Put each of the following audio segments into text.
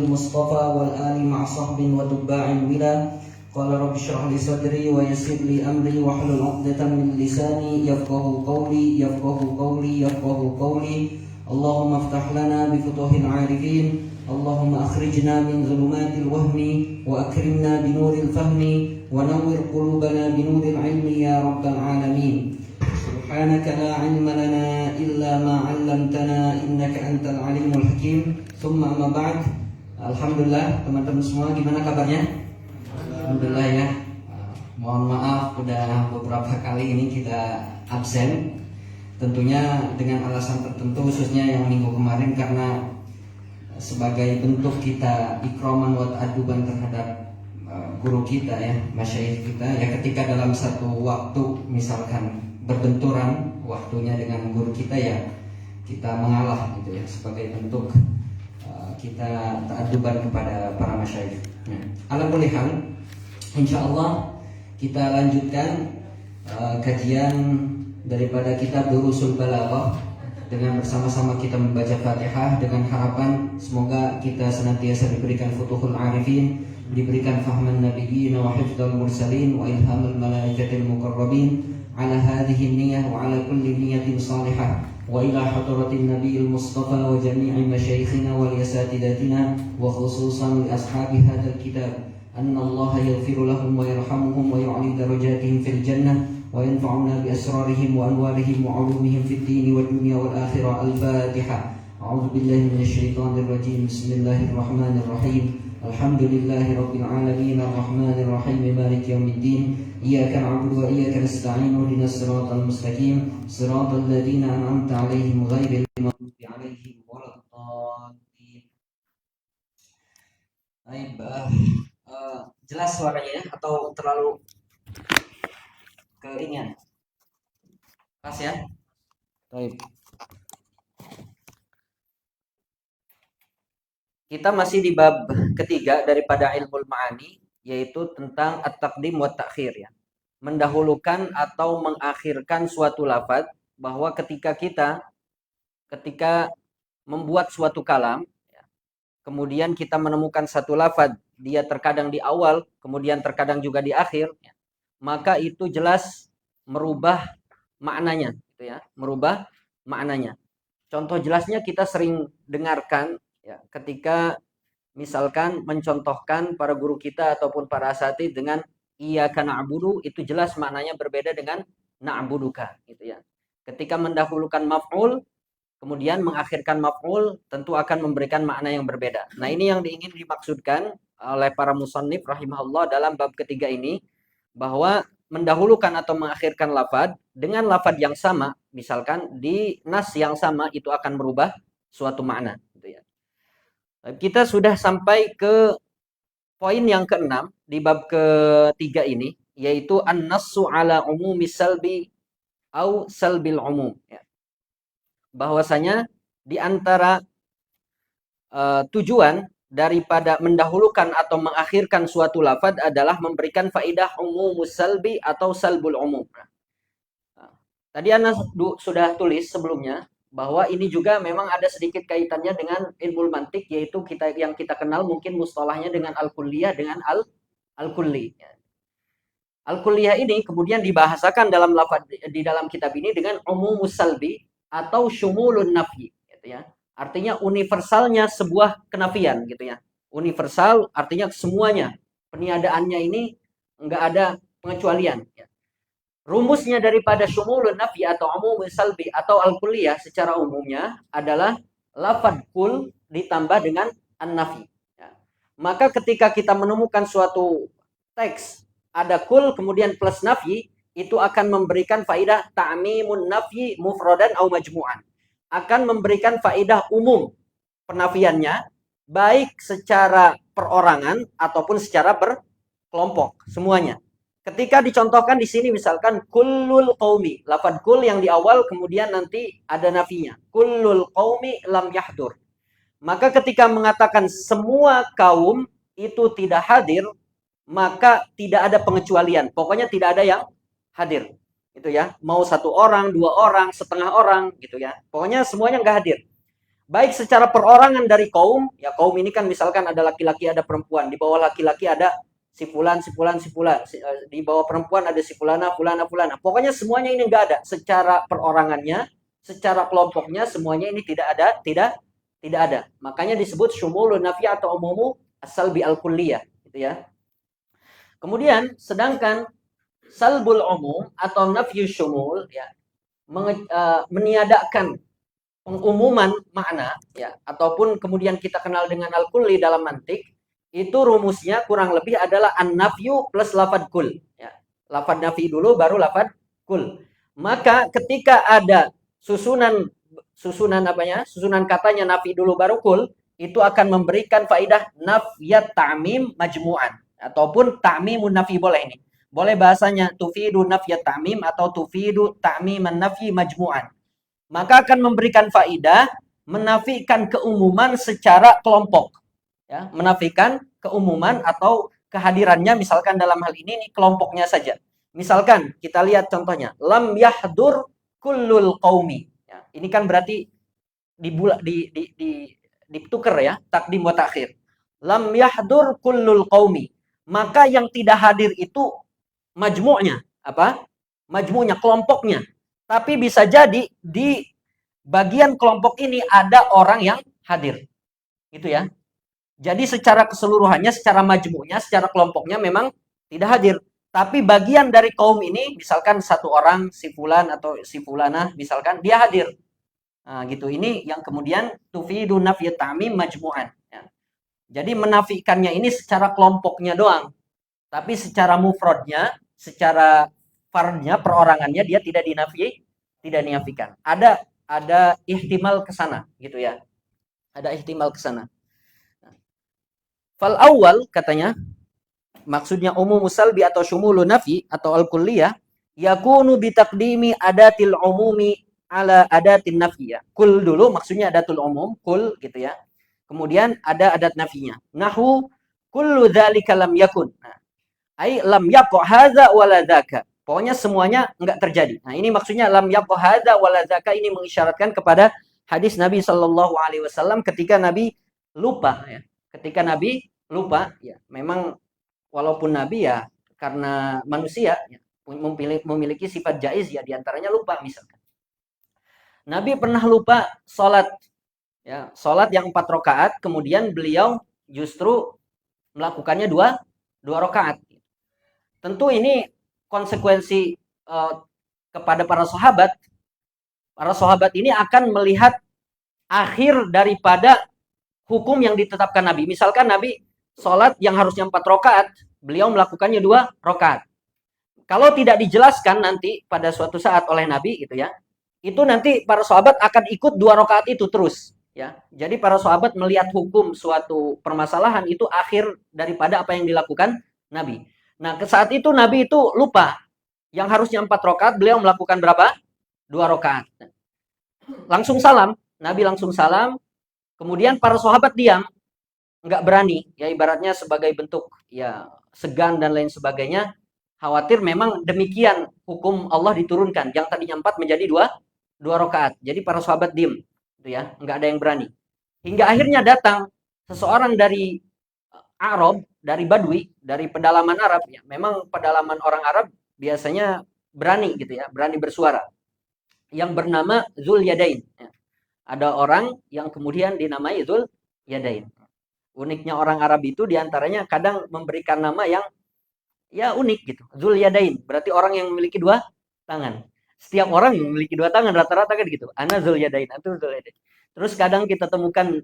المصطفى والآل مع صحب وتباع ولا قال رب اشرح لي صدري ويسر لي أمري واحلل عقدة من لساني يفقه قولي اللهم افتح لنا بفتوح العارفين اللهم أخرجنا من ظلمات الوهم وأكرمنا بنور الفهم ونور قلوبنا بنور العلم يا رب العالمين سبحانك لا علم لنا إلا ما علمتنا إنك أنت العليم الحكيم ثم أما بعد. Alhamdulillah teman-teman semua, gimana kabarnya? Alhamdulillah ya. Mohon maaf udah beberapa kali ini kita absen. Tentunya dengan alasan tertentu, khususnya yang minggu kemarin karena sebagai bentuk kita ikroman wa ta'aduban terhadap guru kita ya, masyayikh kita ya, ketika dalam satu waktu misalkan berbenturan waktunya dengan guru kita ya, kita mengalah gitu ya, sebagai bentuk kita ta'aduban kepada para masyayikh. Alhamdulillah, insyaallah kita lanjutkan kajian daripada kitab Durusul Balaghah dengan bersama-sama kita membaca Fatihah dengan harapan semoga kita senantiasa diberikan futuhul arifin, diberikan fahman nabiyyin wa hifdzal mursalin wa ilhamul malaikatil muqarrabin ala hadhihi niyyah wa ala kulli niyyatin salihah wa ila hadratin nabiyil mustafa wa jami'i masyayikhina wal yasatidatina wa khususan li ashabi hadzal kitab anna Allah yaghfiru lahum wa yarhamuhum wa yu'li darajatihim fil jannah wa yanfa'una bi asrarihim wa anwarihim wa 'ulumihim fid din wad dunya wal akhirah. Al-Fatihah. A'udzu billahi minasy syaithanir rajim. Bismillahirrahmanirrahim. Alhamdulillahi rabbil alamin arrahmanir rahim maliki yaumiddin. Iyyaka na'budu wa iyyaka nasta'in ihdinas siratal mustaqim siratal ladzina an'amta 'alaihim ghairil maghdubi 'alaihim waladdallin. Baik, jelas suaranya ya atau terlalu keinginan? Pas ya? Baik. Kita masih di bab ketiga daripada ilmul ma'ani, yaitu tentang at-taqdim wa ta'khir ya. Mendahulukan atau mengakhirkan suatu lafaz, bahwa ketika membuat suatu kalam ya, kemudian kita menemukan satu lafaz, dia terkadang di awal, kemudian terkadang juga di akhir ya, maka itu jelas merubah maknanya gitu ya, merubah maknanya. Contoh jelasnya kita sering dengarkan ya, ketika misalkan mencontohkan para guru kita ataupun para asatidz dengan iyyaka na'budu, itu jelas maknanya berbeda dengan na'buduka gitu ya. Ketika mendahulukan maf'ul kemudian mengakhirkan maf'ul tentu akan memberikan makna yang berbeda. Nah, ini yang ingin dimaksudkan oleh para musannif rahimahullah dalam bab ketiga ini, bahwa mendahulukan atau mengakhirkan lafaz dengan lafaz yang sama, misalkan di nas yang sama, itu akan merubah suatu makna gitu ya. Kita sudah sampai ke poin yang keenam di bab ketiga ini, yaitu an-nassu ala umumi salbi au salbil umum ya. Bahwasanya di antara tujuan daripada mendahulukan atau mengakhirkan suatu lafaz adalah memberikan faidah umumus salbi atau salbul umum. Tadi Anda sudah tulis sebelumnya bahwa ini juga memang ada sedikit kaitannya dengan ilmu mantik, yaitu yang kita kenal mungkin mustalahnya dengan al-kulliyah dengan al-kulli. Al-kulliyah ini kemudian dibahasakan dalam lafaz di dalam kitab ini dengan umumus salbi atau syumulun nafyi gitu ya. Artinya universalnya sebuah kenafian gitu ya. Universal artinya semuanya. Peniadaannya ini enggak ada pengecualian ya. Rumusnya daripada syumulun nafi atau umumul salbi atau al-kulliyah secara umumnya adalah lafadz kul ditambah dengan an-nafi. Ya. Maka ketika kita menemukan suatu teks ada kul kemudian plus nafi, itu akan memberikan faidah ta'mimun nafi mufradan au majmu'an. Akan memberikan faidah umum penafiannya baik secara perorangan ataupun secara berkelompok, semuanya. Ketika dicontohkan di sini misalkan kullul qaumi, lafadz kul yang di awal kemudian nanti ada nafinya. Kullul qaumi lam yahdur. Maka ketika mengatakan semua kaum itu tidak hadir, maka tidak ada pengecualian. Pokoknya tidak ada yang hadir. Gitu ya. Mau 1 orang, 2 orang, setengah orang gitu ya. Pokoknya semuanya enggak hadir. baik secara perorangan dari kaum, ya kaum ini kan misalkan ada laki-laki, ada perempuan, di bawah laki-laki ada si fulan, di bawah perempuan ada si fulana, fulana. Pokoknya semuanya ini enggak ada secara perorangannya, secara kelompoknya semuanya ini tidak ada. Makanya disebut syumulun nafi atau umumu as-salbi al-kulliyah, gitu ya. Kemudian sedangkan salbul umum atau nafyu syumul ya meniadakan pengumuman makna ya ataupun kemudian kita kenal dengan al-kulli dalam mantik, itu rumusnya kurang lebih adalah an-nafyu plus lafad kul ya. Lafad nafi dulu baru lafad kul. Maka ketika ada susunan katanya nafi dulu baru kul, itu akan memberikan faidah nafyat ta'mim majmu'an ataupun ta'mimun nafi, boleh ini. Boleh bahasanya tufidu nafyat ta'mim atau tufidu ta'miman nafi majmu'an. Maka akan memberikan faidah menafikan keumuman secara kelompok. Ya, menafikan keumuman atau kehadirannya misalkan dalam hal ini kelompoknya saja. Misalkan kita lihat contohnya, lam yahdur kullul qaumi. Ya, ini kan berarti ditukar ya, takdim wa takhir. Lam yahdur kullul qaumi. Maka yang tidak hadir itu majmu'nya, apa? Majmu'nya, kelompoknya. Tapi bisa jadi di bagian kelompok ini ada orang yang hadir. Gitu ya. Jadi secara keseluruhannya, secara majmu'nya, secara kelompoknya memang tidak hadir. Tapi bagian dari kaum ini, misalkan satu orang, si fulan atau si fulana, misalkan dia hadir. Nah, gitu. Ini yang kemudian tufidu nafiyat ta'mim majmu'an. Ya. Jadi menafikannya ini secara kelompoknya doang. Tapi secara mufradnya, secara fardnya, perorangannya dia tidak dinafikan. Ada ihtimal ke sana gitu ya. Ada ihtimal ke sana. Fal awal katanya, maksudnya umum salbi atau syumulu nafi atau al-kulliyah, yakunu bitaqdimi adatil umumi ala adatin nafiyah. Kul dulu maksudnya adatul umum, kul gitu ya. Kemudian ada adat nafinya. Nahu kullu dzalika lam yakun. Nah, ai lam yaqa hadza wala dzaka. Pokoknya semuanya enggak terjadi. Nah, ini maksudnya lam yaqa hadza wala dzaka, ini mengisyaratkan kepada hadis Nabi sallallahu alaihi wasallam ketika Nabi lupa ya. Ketika Nabi lupa ya, memang walaupun Nabi ya karena manusia ya, memiliki sifat jaiz ya, diantaranya lupa misalkan. Nabi pernah lupa sholat ya, sholat yang 4 rakaat, kemudian beliau justru melakukannya dua rakaat. Tentu ini konsekuensi kepada para sahabat. Para sahabat ini akan melihat akhir daripada hukum yang ditetapkan Nabi. Misalkan Nabi sholat yang harusnya 4 rakaat, beliau melakukannya 2 rakaat. Kalau tidak dijelaskan nanti pada suatu saat oleh Nabi gitu ya, itu nanti para sahabat akan ikut 2 rakaat itu terus ya. Jadi para sahabat melihat hukum suatu permasalahan itu akhir daripada apa yang dilakukan Nabi. Nah, ke saat itu Nabi itu lupa. Yang harusnya 4 rakaat, beliau melakukan berapa? 2 rakaat. Langsung salam, Nabi langsung salam. Kemudian para sahabat diam, nggak berani, ya ibaratnya sebagai bentuk ya segan dan lain sebagainya. Khawatir memang demikian hukum Allah diturunkan. Yang tadinya 4 menjadi 2 rakaat. Jadi para sahabat diam, gitu ya, nggak ada yang berani. Hingga akhirnya datang seseorang dari Arab, dari Badui, dari pedalaman Arab. Ya, memang pedalaman orang Arab biasanya berani gitu ya, berani bersuara. Yang bernama Zul Yadain. Ya. Ada orang yang kemudian dinamai Zul Yadain. Uniknya orang Arab itu diantaranya kadang memberikan nama yang ya unik gitu. Zul Yadain, berarti orang yang memiliki 2 tangan. Setiap orang yang memiliki 2 tangan rata-rata kan gitu. Ana Zul Yadain, atau Zul Yadain. Terus kadang kita temukan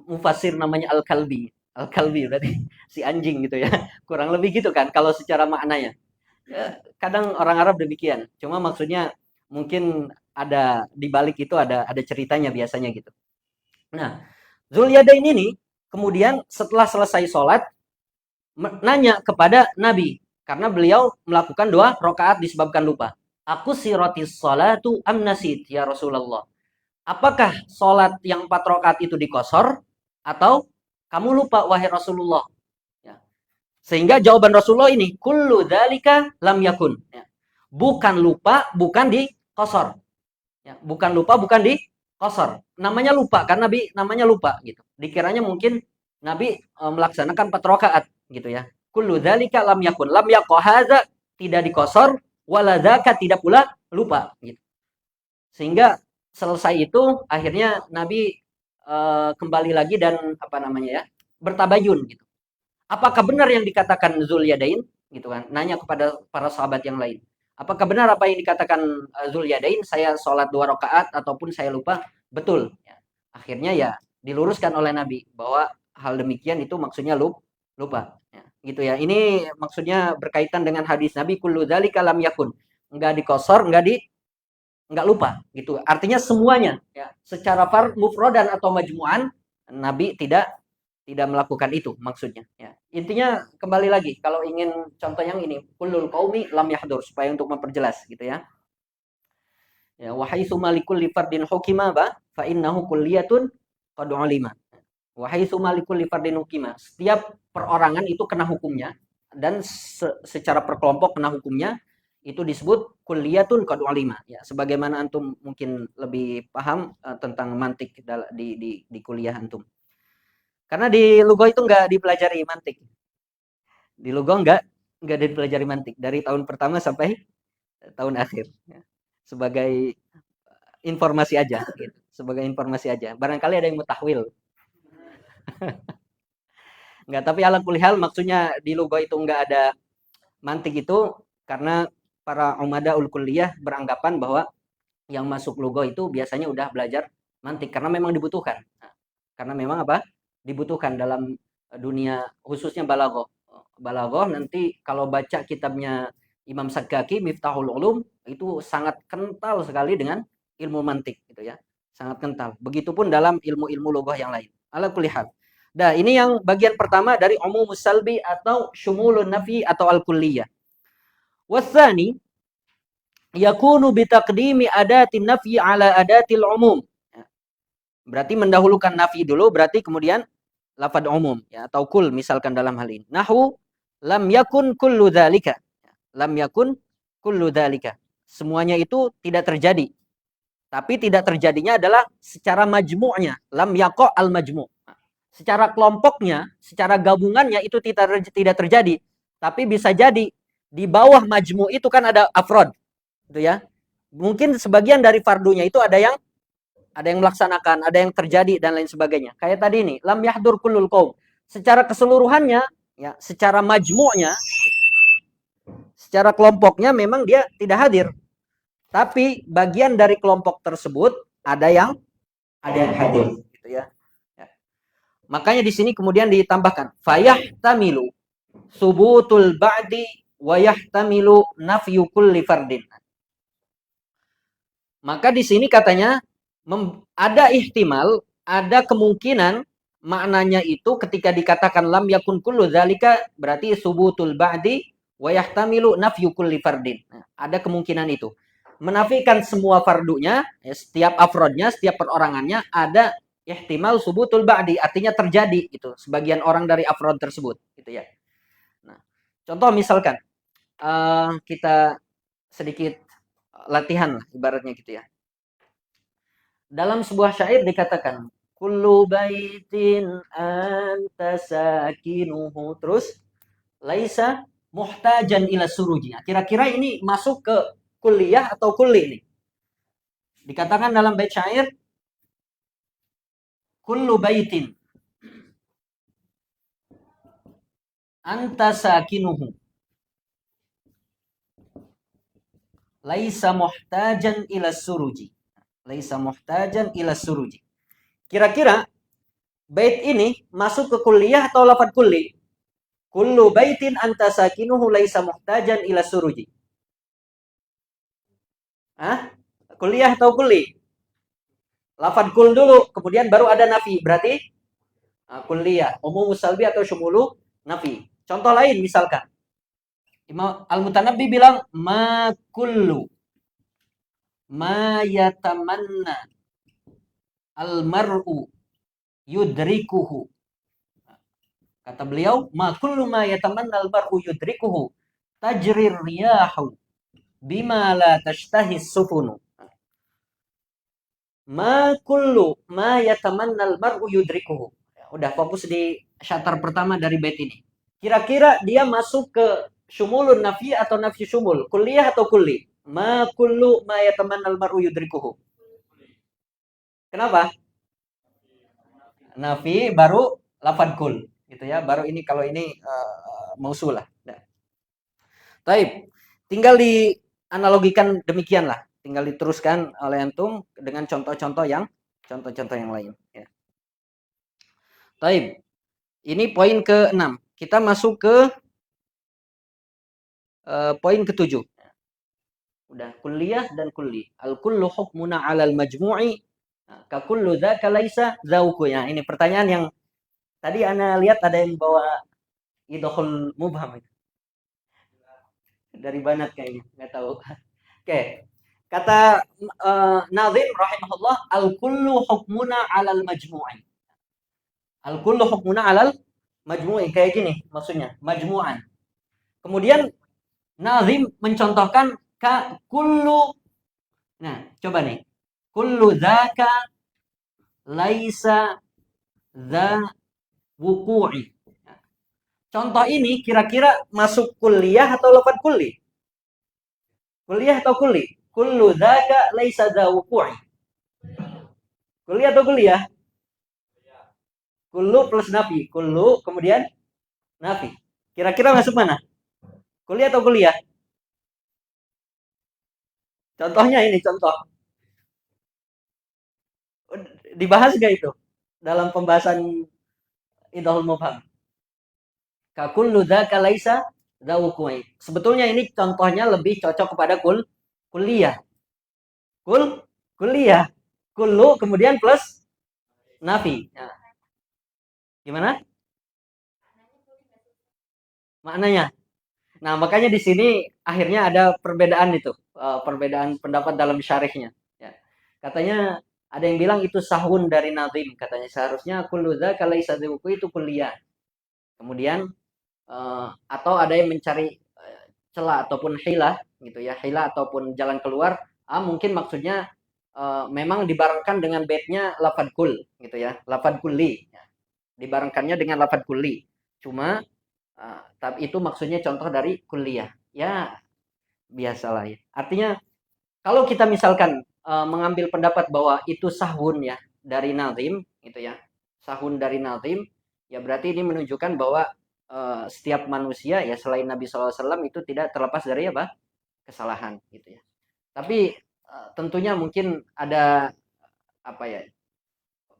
mufasir namanya Al-Kalbi. Al-Kalbi berarti si anjing gitu ya. Kurang lebih gitu kan kalau secara maknanya. Ya, kadang orang Arab demikian. Cuma maksudnya mungkin ada di balik itu ada ceritanya biasanya gitu. Nah, Zulyadain ini kemudian setelah selesai sholat nanya kepada Nabi karena beliau melakukan 2 rakaat disebabkan lupa. Aku siratis sholatu am nasit ya Rasulullah. Apakah sholat yang 4 rakaat itu dikosor atau kamu lupa wahai Rasulullah? Ya. Sehingga jawaban Rasulullah ini kullu dzalika lam yakun. Ya. Bukan lupa, bukan dikosor. Ya. Bukan lupa, bukan dikosor. qasar. Namanya lupa karena Nabi namanya lupa gitu. Dikiranya mungkin Nabi melaksanakan 4 rakaat gitu ya. Kullu dzalika lam yakun. Lam yaqa hadza tidak dikosor, wala dzaka tidak pula lupa gitu. Sehingga selesai itu akhirnya Nabi kembali lagi dan apa namanya ya? Bertabayun gitu. Apakah benar yang dikatakan Zulyadain gitu kan? Nanya kepada para sahabat yang lain. Apakah benar apa yang dikatakan Zulyadain? Saya sholat 2 rakaat ataupun saya lupa? Betul. Ya. Akhirnya ya diluruskan oleh Nabi bahwa hal demikian itu maksudnya lupa. Ya, gitu ya. Ini maksudnya berkaitan dengan hadis Nabi kullu dzalika lam yakun. Enggak dikosor, enggak lupa gitu. Artinya semuanya ya, secara mufradan atau majmu'an Nabi tidak melakukan itu maksudnya ya. Intinya kembali lagi kalau ingin contoh yang ini kullul qaumi lam yahdur supaya untuk memperjelas gitu ya. Ya wahai sumalikul li fardin hukima ba fa innahu kulliyatun qad ulima. Wahai sumalikul li fardin hukima. Setiap perorangan itu kena hukumnya dan secara perkelompok kena hukumnya itu disebut kulliyatun qad ulima ya. Sebagaimana antum mungkin lebih paham tentang mantik di kuliah antum. Karena di Lugo itu nggak dipelajari mantik. Di Lugo nggak dipelajari mantik dari tahun pertama sampai tahun akhir. Ya. Sebagai informasi aja, gitu. Sebagai informasi aja. Barangkali ada yang mutahwil. Nggak, tapi ala kulihal maksudnya di Lugo itu nggak ada mantik itu karena para umada ul kuliah beranggapan bahwa yang masuk Lugo itu biasanya udah belajar mantik karena memang dibutuhkan. Nah, karena memang apa? Dibutuhkan dalam dunia khususnya balaghah. Balaghah nanti kalau baca kitabnya Imam Saggaki Miftahul Ulum itu sangat kental sekali dengan ilmu mantik gitu ya. Sangat kental. Begitupun dalam ilmu-ilmu lughah yang lain. Ala kulli hal. Nah, ini yang bagian pertama dari umumus salbi atau syumulun nafi atau al-kulliyah. Watsani yakunu bitaqdimi adatin nafi ala adatil umum. Berarti mendahulukan nafi dulu, berarti kemudian lafad umum ya atau kul misalkan dalam hal ini. Nahwu lam yakun kullu dzalika. Lam yakun kullu dzalika. Semuanya itu tidak terjadi. Tapi tidak terjadinya adalah secara majmu'nya. Lam yaqa al majmu'. Secara kelompoknya, secara gabungannya itu tidak terjadi. Tapi bisa jadi di bawah majmu' itu kan ada afrod. Gitu ya. Mungkin sebagian dari fardunya itu ada yang melaksanakan, ada yang terjadi dan lain sebagainya. Kayak tadi ini, lam yahdur kullul qaum. Secara keseluruhannya, ya, secara majmu'nya, secara kelompoknya memang dia tidak hadir. Tapi bagian dari kelompok tersebut ada yang hadir, gitu ya. Ya. Makanya di sini kemudian ditambahkan fayahtamilu subutul ba'di wa yahtamilu nafyu kulli fardin. Maka di sini katanya ada ihtimal, ada kemungkinan maknanya itu ketika dikatakan lam yakun kullu dzalika berarti subutul ba'di wa yahtamilu nafyu kulli fardin. Nah, ada kemungkinan itu. Menafikan semua fardunya, setiap afrodnya, setiap perorangannya ada ihtimal subutul ba'di, artinya terjadi itu sebagian orang dari afrod tersebut gitu ya. Nah, contoh misalkan kita sedikit latihan lah ibaratnya gitu ya. Dalam sebuah syair dikatakan kullu baitin anta sakinuhu, terus laisa muhtajan ila suruji. Kira-kira ini masuk ke kuliah atau kulli ini? Dikatakan dalam bait syair kullu baitin anta sakinuhu laisa muhtajan ila suruji. Laisa muhtajan ila suruji. Kira-kira bait ini masuk ke kuliah atau lafad kulli? Kullu baitin anta sakinuhu laisa muhtajan ila suruji. Hah? Kuliah atau kulli? Lafad kul dulu, kemudian baru ada nafi. Berarti kuliah, umum salbi atau syumulu nafi. Contoh lain misalkan. Imam Al-Mutanabbi bilang ma kullu ma yatamanna al-mar'u yudrikuhu. Kata beliau, ma kullu ma yatamanna al-mar'u yudrikuhu tajrir riyahu bima la tashtahi sufunu. Ma kullu ma yatamannal mar'u yudrikuhu. Ya, udah fokus di syatar pertama dari bait ini. Kira-kira dia masuk ke syumulun nafi atau nafi syumul? Kulliyah atau kulli? Ma kullu ma yatamannal mar'u yudrikuhu. Kenapa? Nafi baru lafad kul gitu ya. Baru ini kalau ini mausulah. Nah. Taib. Tinggal dianalogikan demikian lah. Tinggal diteruskan oleh antum dengan contoh-contoh yang lain ya. Taib. Ini poin ke-6. Kita masuk ke poin ke-7. Udah kulliyah dan kulli. Al kullu hukmuna 'alal majmu'i ka kullu dzaka laisa dzauku ya. Ini pertanyaan yang tadi ana lihat ada yang bawa idhul mubham itu. Dari Banat kayaknya, enggak tahu. Oke. Kata Nazim rahimahullah, al kullu hukmuna 'alal majmu'i. Al kullu hukmuna 'alal majmu'i kayak gini maksudnya, majmu'an. Kemudian Nazim mencontohkan ka kullu. Nah, coba nih. Kullu dzaka laisa dza wuqu'i. Contoh ini kira-kira masuk kuliah atau lafad kulli? Kuliah atau kulli? Kullu dzaka laisa dza wuqu'i. Kuliah atau kuliah? Kullu plus nafi. Kullu kemudian nafi. Kira-kira masuk mana? Kuliah atau kuliah? Contohnya ini contoh. Dibahas gak itu dalam pembahasan idhul mubham? Ka kullu dzaka laisa dzauqui. Sebetulnya ini contohnya lebih cocok kepada kuliah. Kuliah. Kullu kemudian plus nafi. Nah, gimana? Maknanya. Nah, makanya di sini akhirnya ada perbedaan itu, perbedaan pendapat dalam syarihnya. Ya. Katanya ada yang bilang itu sahun dari Nazim, katanya seharusnya kullu dzaka laisa dzauqui itu kuliah. Kemudian atau ada yang mencari celah ataupun hilah gitu ya, hilah ataupun jalan keluar. Mungkin maksudnya memang dibarengkan dengan baitnya lafad kul gitu ya, lafad kulli. Ya. Dibarengkannya dengan lafad kulli. Cuma tapi itu maksudnya contoh dari kuliah. Ya, biasalah ya. Artinya kalau kita misalkan mengambil pendapat bahwa itu sahun ya dari Nazim gitu ya. Sahun dari Nazim, ya berarti ini menunjukkan bahwa setiap manusia ya selain Nabi SAW itu tidak terlepas dari apa? Kesalahan gitu ya. Tapi tentunya mungkin ada apa ya?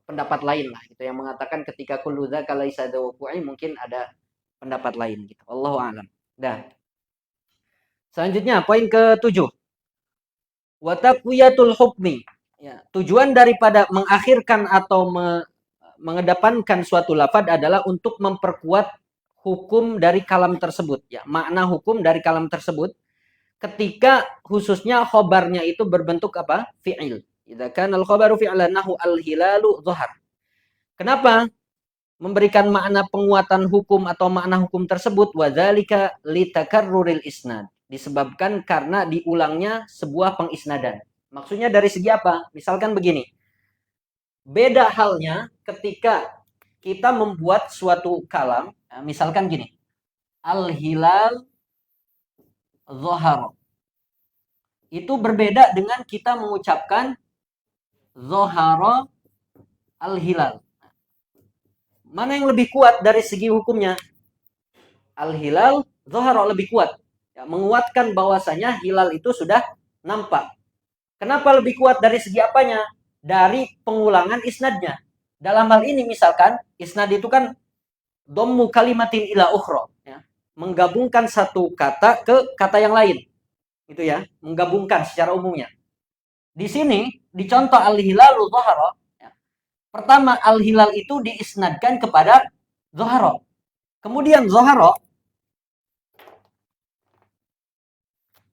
Pendapat lain lah gitu yang mengatakan ketika kullu dzaka laisa dzauqi mungkin ada pendapat lain gitu. Allahu a'lam. Dah. Selanjutnya poin ke-7. Wa taqwiyatul hukmi. Ya, tujuan daripada mengakhirkan atau mengedepankan suatu lafaz adalah untuk memperkuat hukum dari kalam tersebut ya, makna hukum dari kalam tersebut ketika khususnya khobarnya itu berbentuk apa? Fi'il. Idza kana al-khabaru fi'lan nahu al-hilalu dhahar. Kenapa? Memberikan makna penguatan hukum atau makna hukum tersebut wadzalika litakarruril isnad. Disebabkan karena diulangnya sebuah pengisnadan. Maksudnya dari segi apa? Misalkan begini. Beda halnya ketika kita membuat suatu kalam, misalkan gini. Al-hilal dhahara. Itu berbeda dengan kita mengucapkan dhahara al-hilal. Mana yang lebih kuat dari segi hukumnya? Al-hilal dhahara lebih kuat. Ya, menguatkan bahwasanya hilal itu sudah nampak. Kenapa lebih kuat dari segi apanya? Dari pengulangan isnadnya. Dalam hal ini misalkan isnad itu kan dhammu kalimatin ila ukhra, ya. Menggabungkan satu kata ke kata yang lain. Itu ya, menggabungkan secara umumnya. Di sini dicontoh al-hilalu dhahara. Ya. Pertama al-hilal itu diisnadkan kepada dhahara. Kemudian dhahara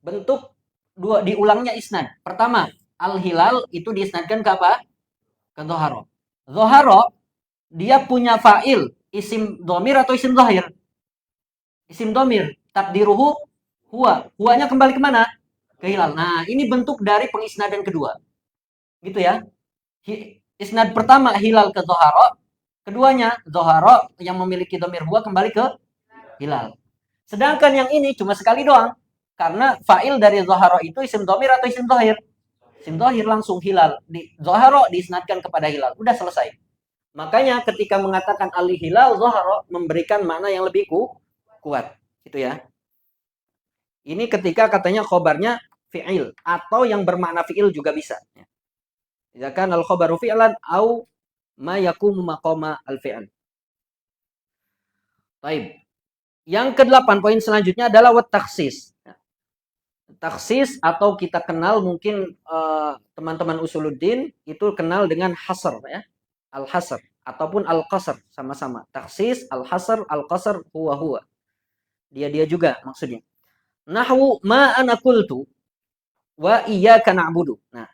bentuk dua diulangnya isnad. Pertama, al-hilal itu diisnadkan ke apa? Ke dhahara. Dhahara dia punya fa'il, isim dhamir atau isim zahir? Isim dhamir. Takdiruhu huwa. Huwanya kembali ke mana? Ke hilal. Nah, ini bentuk dari pengisnadan kedua. Gitu ya. Isnad pertama hilal ke zoharo, keduanya zoharo yang memiliki domir huwa kembali ke hilal. Sedangkan yang ini cuma sekali doang. Karena fa'il dari zoharo itu isim domir atau isim dohir? Isim dohir, langsung hilal. Di zoharo diisnadkan kepada hilal. Udah selesai. Makanya ketika mengatakan alih hilal zoharo memberikan makna yang lebih kuat. Gitu ya. Ini ketika katanya khobarnya fi'il. Atau yang bermakna fi'il juga bisa. Jika kan al-khobaru fi'lan au ma yakumu maqama al-fi'al. Baik. Yang ke-8 poin selanjutnya adalah wat taksis. Taksis atau kita kenal mungkin teman-teman usuluddin itu kenal dengan hasr ya. Al-hasr ataupun al-qasr sama-sama. Taksis, al-hasr, al-qasr huwa. Dia juga maksudnya. Nahwu ma ana qultu wa iyyaka na'budu. Nah,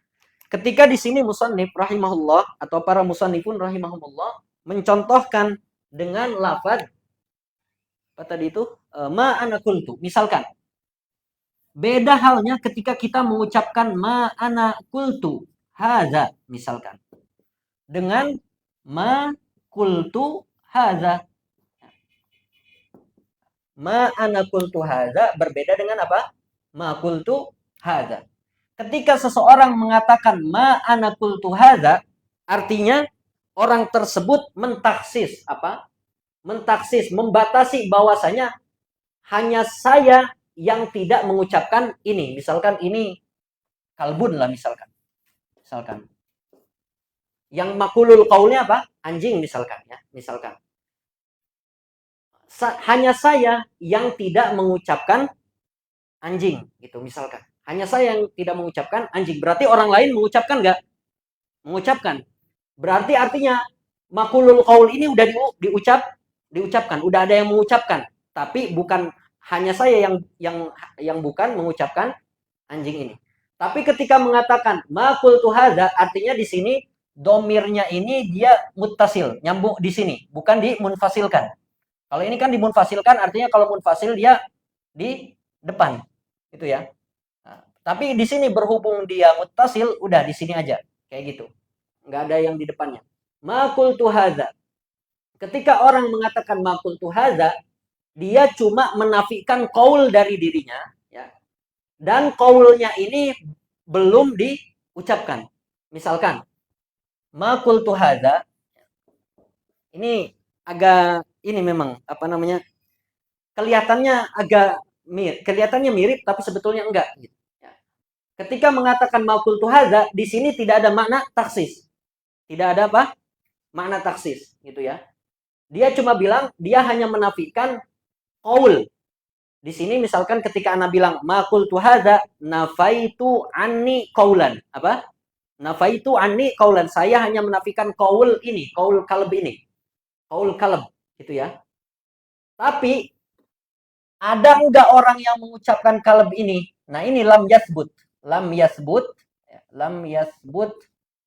ketika di sini musannif rahimahullah atau para musannifun rahimahumullah mencontohkan dengan lafaz apa tadi itu? Ma ana qultu. Misalkan beda halnya ketika kita mengucapkan ma ana qultu hadza misalkan. Dengan ma qultu hadza. Ma ana qultu hadza berbeda dengan apa? Ma qultu hadza. Ketika seseorang mengatakan ma ana qultu hadza, artinya orang tersebut mentaksis apa? Mentaksis, membatasi bahwasanya hanya saya yang tidak mengucapkan ini. Misalkan ini kalbun lah misalkan. Yang makulul qaulnya apa? Anjing misalkan ya, misalkan. Hanya saya yang tidak mengucapkan anjing gitu misalkan. Hanya saya yang tidak mengucapkan anjing. Berarti orang lain mengucapkan enggak? Mengucapkan. Berarti artinya makulul qaul ini udah diucapkan, udah ada yang mengucapkan, tapi bukan hanya saya yang bukan mengucapkan anjing ini. Tapi ketika mengatakan maqultu hadza, artinya di sini domirnya ini dia muttasil, nyambung di sini, bukan dimunfasilkan. Kalau ini kan dimunfasilkan, artinya kalau munfasil dia di depan, gitu ya. Nah, tapi di sini berhubung dia muttasil, udah di sini aja, kayak gitu. Nggak ada yang di depannya. Maqultu hadza. Ketika orang mengatakan maqultu hadza, dia cuma menafikan qaul dari dirinya, ya. Dan qaulnya ini belum diucapkan. Misalkan, maqultu hadza, ini agak ini memang apa namanya? Kelihatannya mirip tapi sebetulnya enggak. Ketika mengatakan maqultu hadza, di sini tidak ada makna taksis. Tidak ada apa? Makna taksis, gitu ya. Dia cuma bilang, dia hanya menafikan qaul. Di sini misalkan ketika ana bilang maqultu hadza nafaitu anni qaulan. Apa? Nafaitu anni qaulan. Saya hanya menafikan qaul ini, qaul kalb ini. Qaul kalb, gitu ya. Tapi ada enggak orang yang mengucapkan kalb ini? Nah, ini lam yasbut. Lam yasbut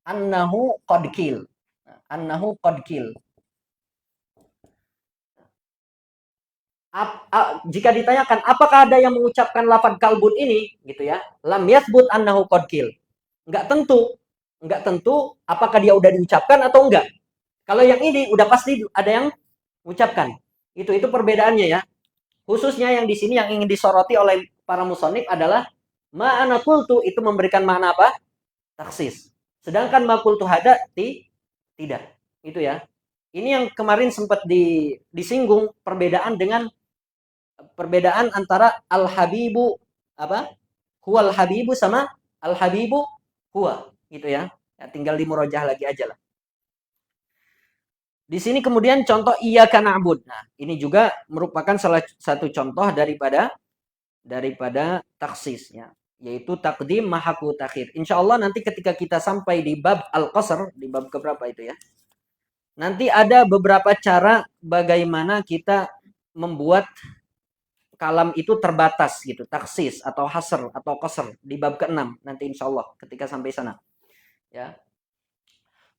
annahu qad qil. Annahu qad qil. Jika ditanyakan apakah ada yang mengucapkan lafaz kalbun ini gitu ya, lam yasbut annahu qad qil. Enggak tentu apakah dia udah diucapkan atau enggak. Kalau yang ini udah pasti ada yang mengucapkan. Itu perbedaannya ya. Khususnya yang di sini yang ingin disoroti oleh para musannif adalah ma ana qultu itu memberikan makna apa? Taksis. Sedangkan ma qultu hadza tidak. Itu ya. Ini yang kemarin sempat disinggung perbedaan antara al-habibu apa? Huwal habibu sama al-habibu huwa, gitu ya. Tinggal dimurojah lagi aja lah. Di sini kemudian contoh iyyaka na'bud. Nah, ini juga merupakan salah satu contoh daripada taksis ya, yaitu takdim mahaku takhir. Insyaallah nanti ketika kita sampai di bab al-qasr, di bab keberapa itu ya? Nanti ada beberapa cara bagaimana kita membuat kalam itu terbatas gitu, taksis atau hasr atau qasr di bab ke-6 nanti insyaallah ketika sampai sana. Ya.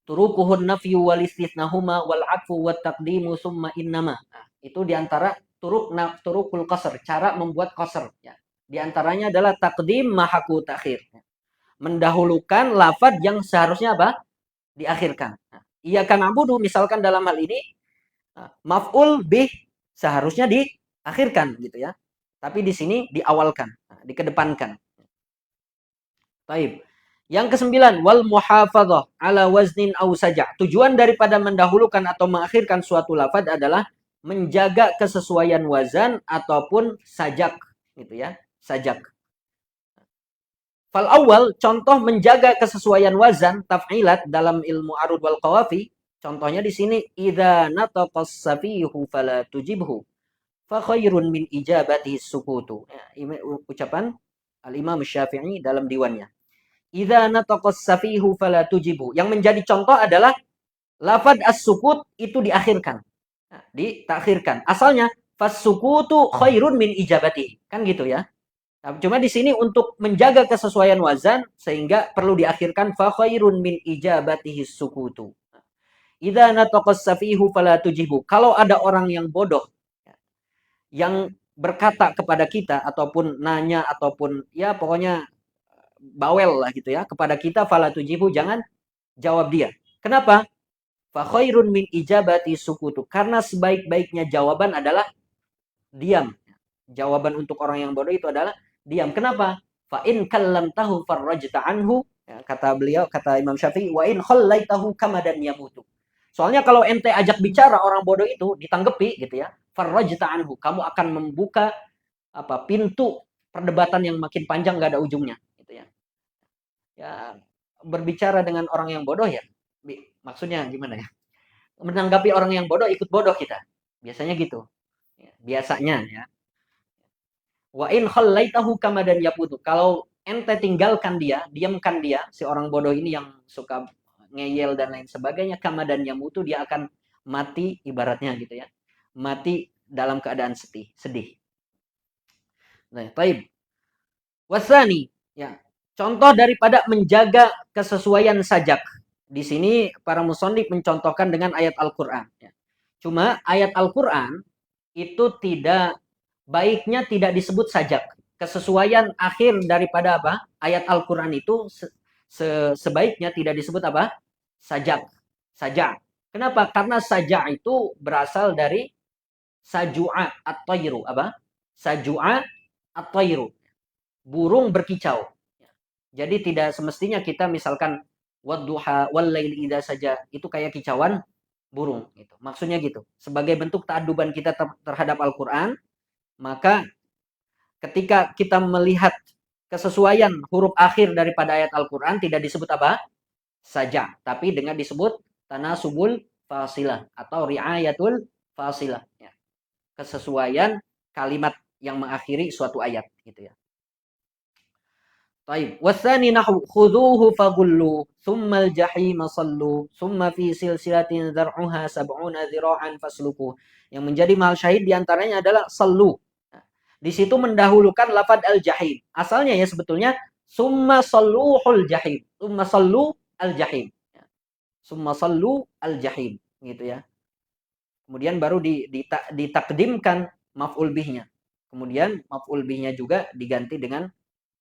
Turukuhun nafyu wal istithnahuma wal atfu wat taqdimu summa innama. Nah, itu diantara turukul qasr, cara membuat qasr ya. Di antaranya adalah taqdim mahaku takhir. Mendahulukan lafaz yang seharusnya apa? diakhirkan. Nah, iyyaka na'budu misalkan dalam hal ini maf'ul bih seharusnya diakhirkan gitu ya. Tapi di sini diawalkan, dikedepankan. Baik. Yang kesembilan, wal muhafadzah ala waznin aw saja'. Tujuan daripada mendahulukan atau mengakhirkan suatu lafaz adalah menjaga kesesuaian wazan ataupun sajak gitu ya. Sajak. Fal awal, contoh menjaga kesesuaian wazan taf'ilat dalam ilmu arud wal qawafi. Contohnya di sini idza nataqas safihu fala tujibhu fa khairun min ijabatihi sukutu. Ya, ucapan Al-Imam Syafi'i dalam diwannya. Idza nataqas safihu fala tujibu. Yang menjadi contoh adalah lafaz as-sukut itu diakhirkan. Nah, ditakhirkan. Asalnya fas-sukutu khairun min ijabati. Kan gitu ya. Nah, cuma di sini untuk menjaga kesesuaian wazan sehingga perlu diakhirkan fa khairun min ijabatihi sukutu. Idza nataqas safihu fala tujibu. Kalau ada orang yang bodoh yang berkata kepada kita ataupun nanya ataupun ya pokoknya bawel lah gitu ya kepada kita fala tujibu, jangan jawab dia. Kenapa? Fa khairun min ijabati sukutu. Karena sebaik-baiknya jawaban adalah diam. Jawaban untuk orang yang bodoh itu adalah diam. Kenapa? Fa in kallamtahu farajta anhu. Ya, kata beliau, kata Imam Syafi'i, wa in khallaitahu kamadan yamutu. Soalnya kalau ente ajak bicara orang bodoh itu ditanggepi gitu ya, farajta anhu, kamu akan membuka pintu perdebatan yang makin panjang nggak ada ujungnya gitu ya. Ya, berbicara dengan orang yang bodoh ya, maksudnya gimana ya? Menanggapi orang yang bodoh ikut bodoh kita. Biasanya gitu. Ya, biasanya ya. Wa in khallaitahu kamadan yaputu. Kalau ente tinggalkan dia, diamkan dia, si orang bodoh ini yang suka ngeyel dan lain sebagainya, kamadan yamutu, dia akan mati ibaratnya gitu ya. Mati dalam keadaan sedih. Nah, taib. Wasani, ya. Contoh daripada menjaga kesesuaian sajak. Di sini para musannif mencontohkan dengan ayat Al-Qur'an. Ya. Cuma ayat Al-Qur'an itu baiknya tidak disebut sajak. Kesesuaian akhir daripada apa? Ayat Al-Qur'an itu sebaiknya tidak disebut apa? Sajak. Sajak. Kenapa? Karena sajak itu berasal dari saju'a at-tayru. Apa? Saju'a at-tayru. Burung berkicau. Jadi tidak semestinya kita misalkan wadduha wal-laili idza saja itu kayak kicauan burung gitu. Maksudnya gitu. Sebagai bentuk ta'adduban kita terhadap Al-Qur'an, maka ketika kita melihat kesesuaian huruf akhir daripada ayat Al-Qur'an tidak disebut apa? Saja, tapi dengan disebut tanasubul fasilah atau riayatul fasilah ya. Kesesuaian kalimat yang mengakhiri suatu ayat gitu ya. Baik, wasani nahu khuduhu fagullu thumma al-jahima sallu thumma fi silsilatin dzar'uha sab'una dzira'an fasluku. Yang menjadi mahal syahid diantaranya adalah sallu. Nah, di situ mendahulukan lafaz al-jahim. Asalnya ya sebetulnya summa salluhul jahim. Summa sallu al-jahim. Summa sallu al-jahim gitu ya. Kemudian baru ditakdimkan maf'ul bihnya. Kemudian maf'ul bihnya juga diganti dengan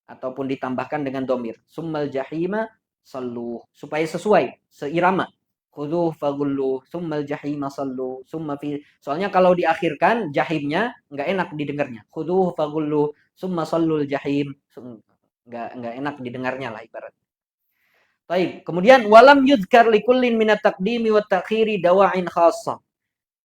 ataupun ditambahkan dengan domir. Summal jahima sallu. Supaya sesuai, seirama. Khuduh fagullu, summal jahima sallu, summa fi. Soalnya kalau diakhirkan jahimnya nggak enak didengarnya. Khuduh fagullu, summa sallul jahim. Nggak enak didengarnya lah ibarat. Baik, kemudian walam yudhkar likullin minat taqdimi wa ta'khiri dawa'in khassa.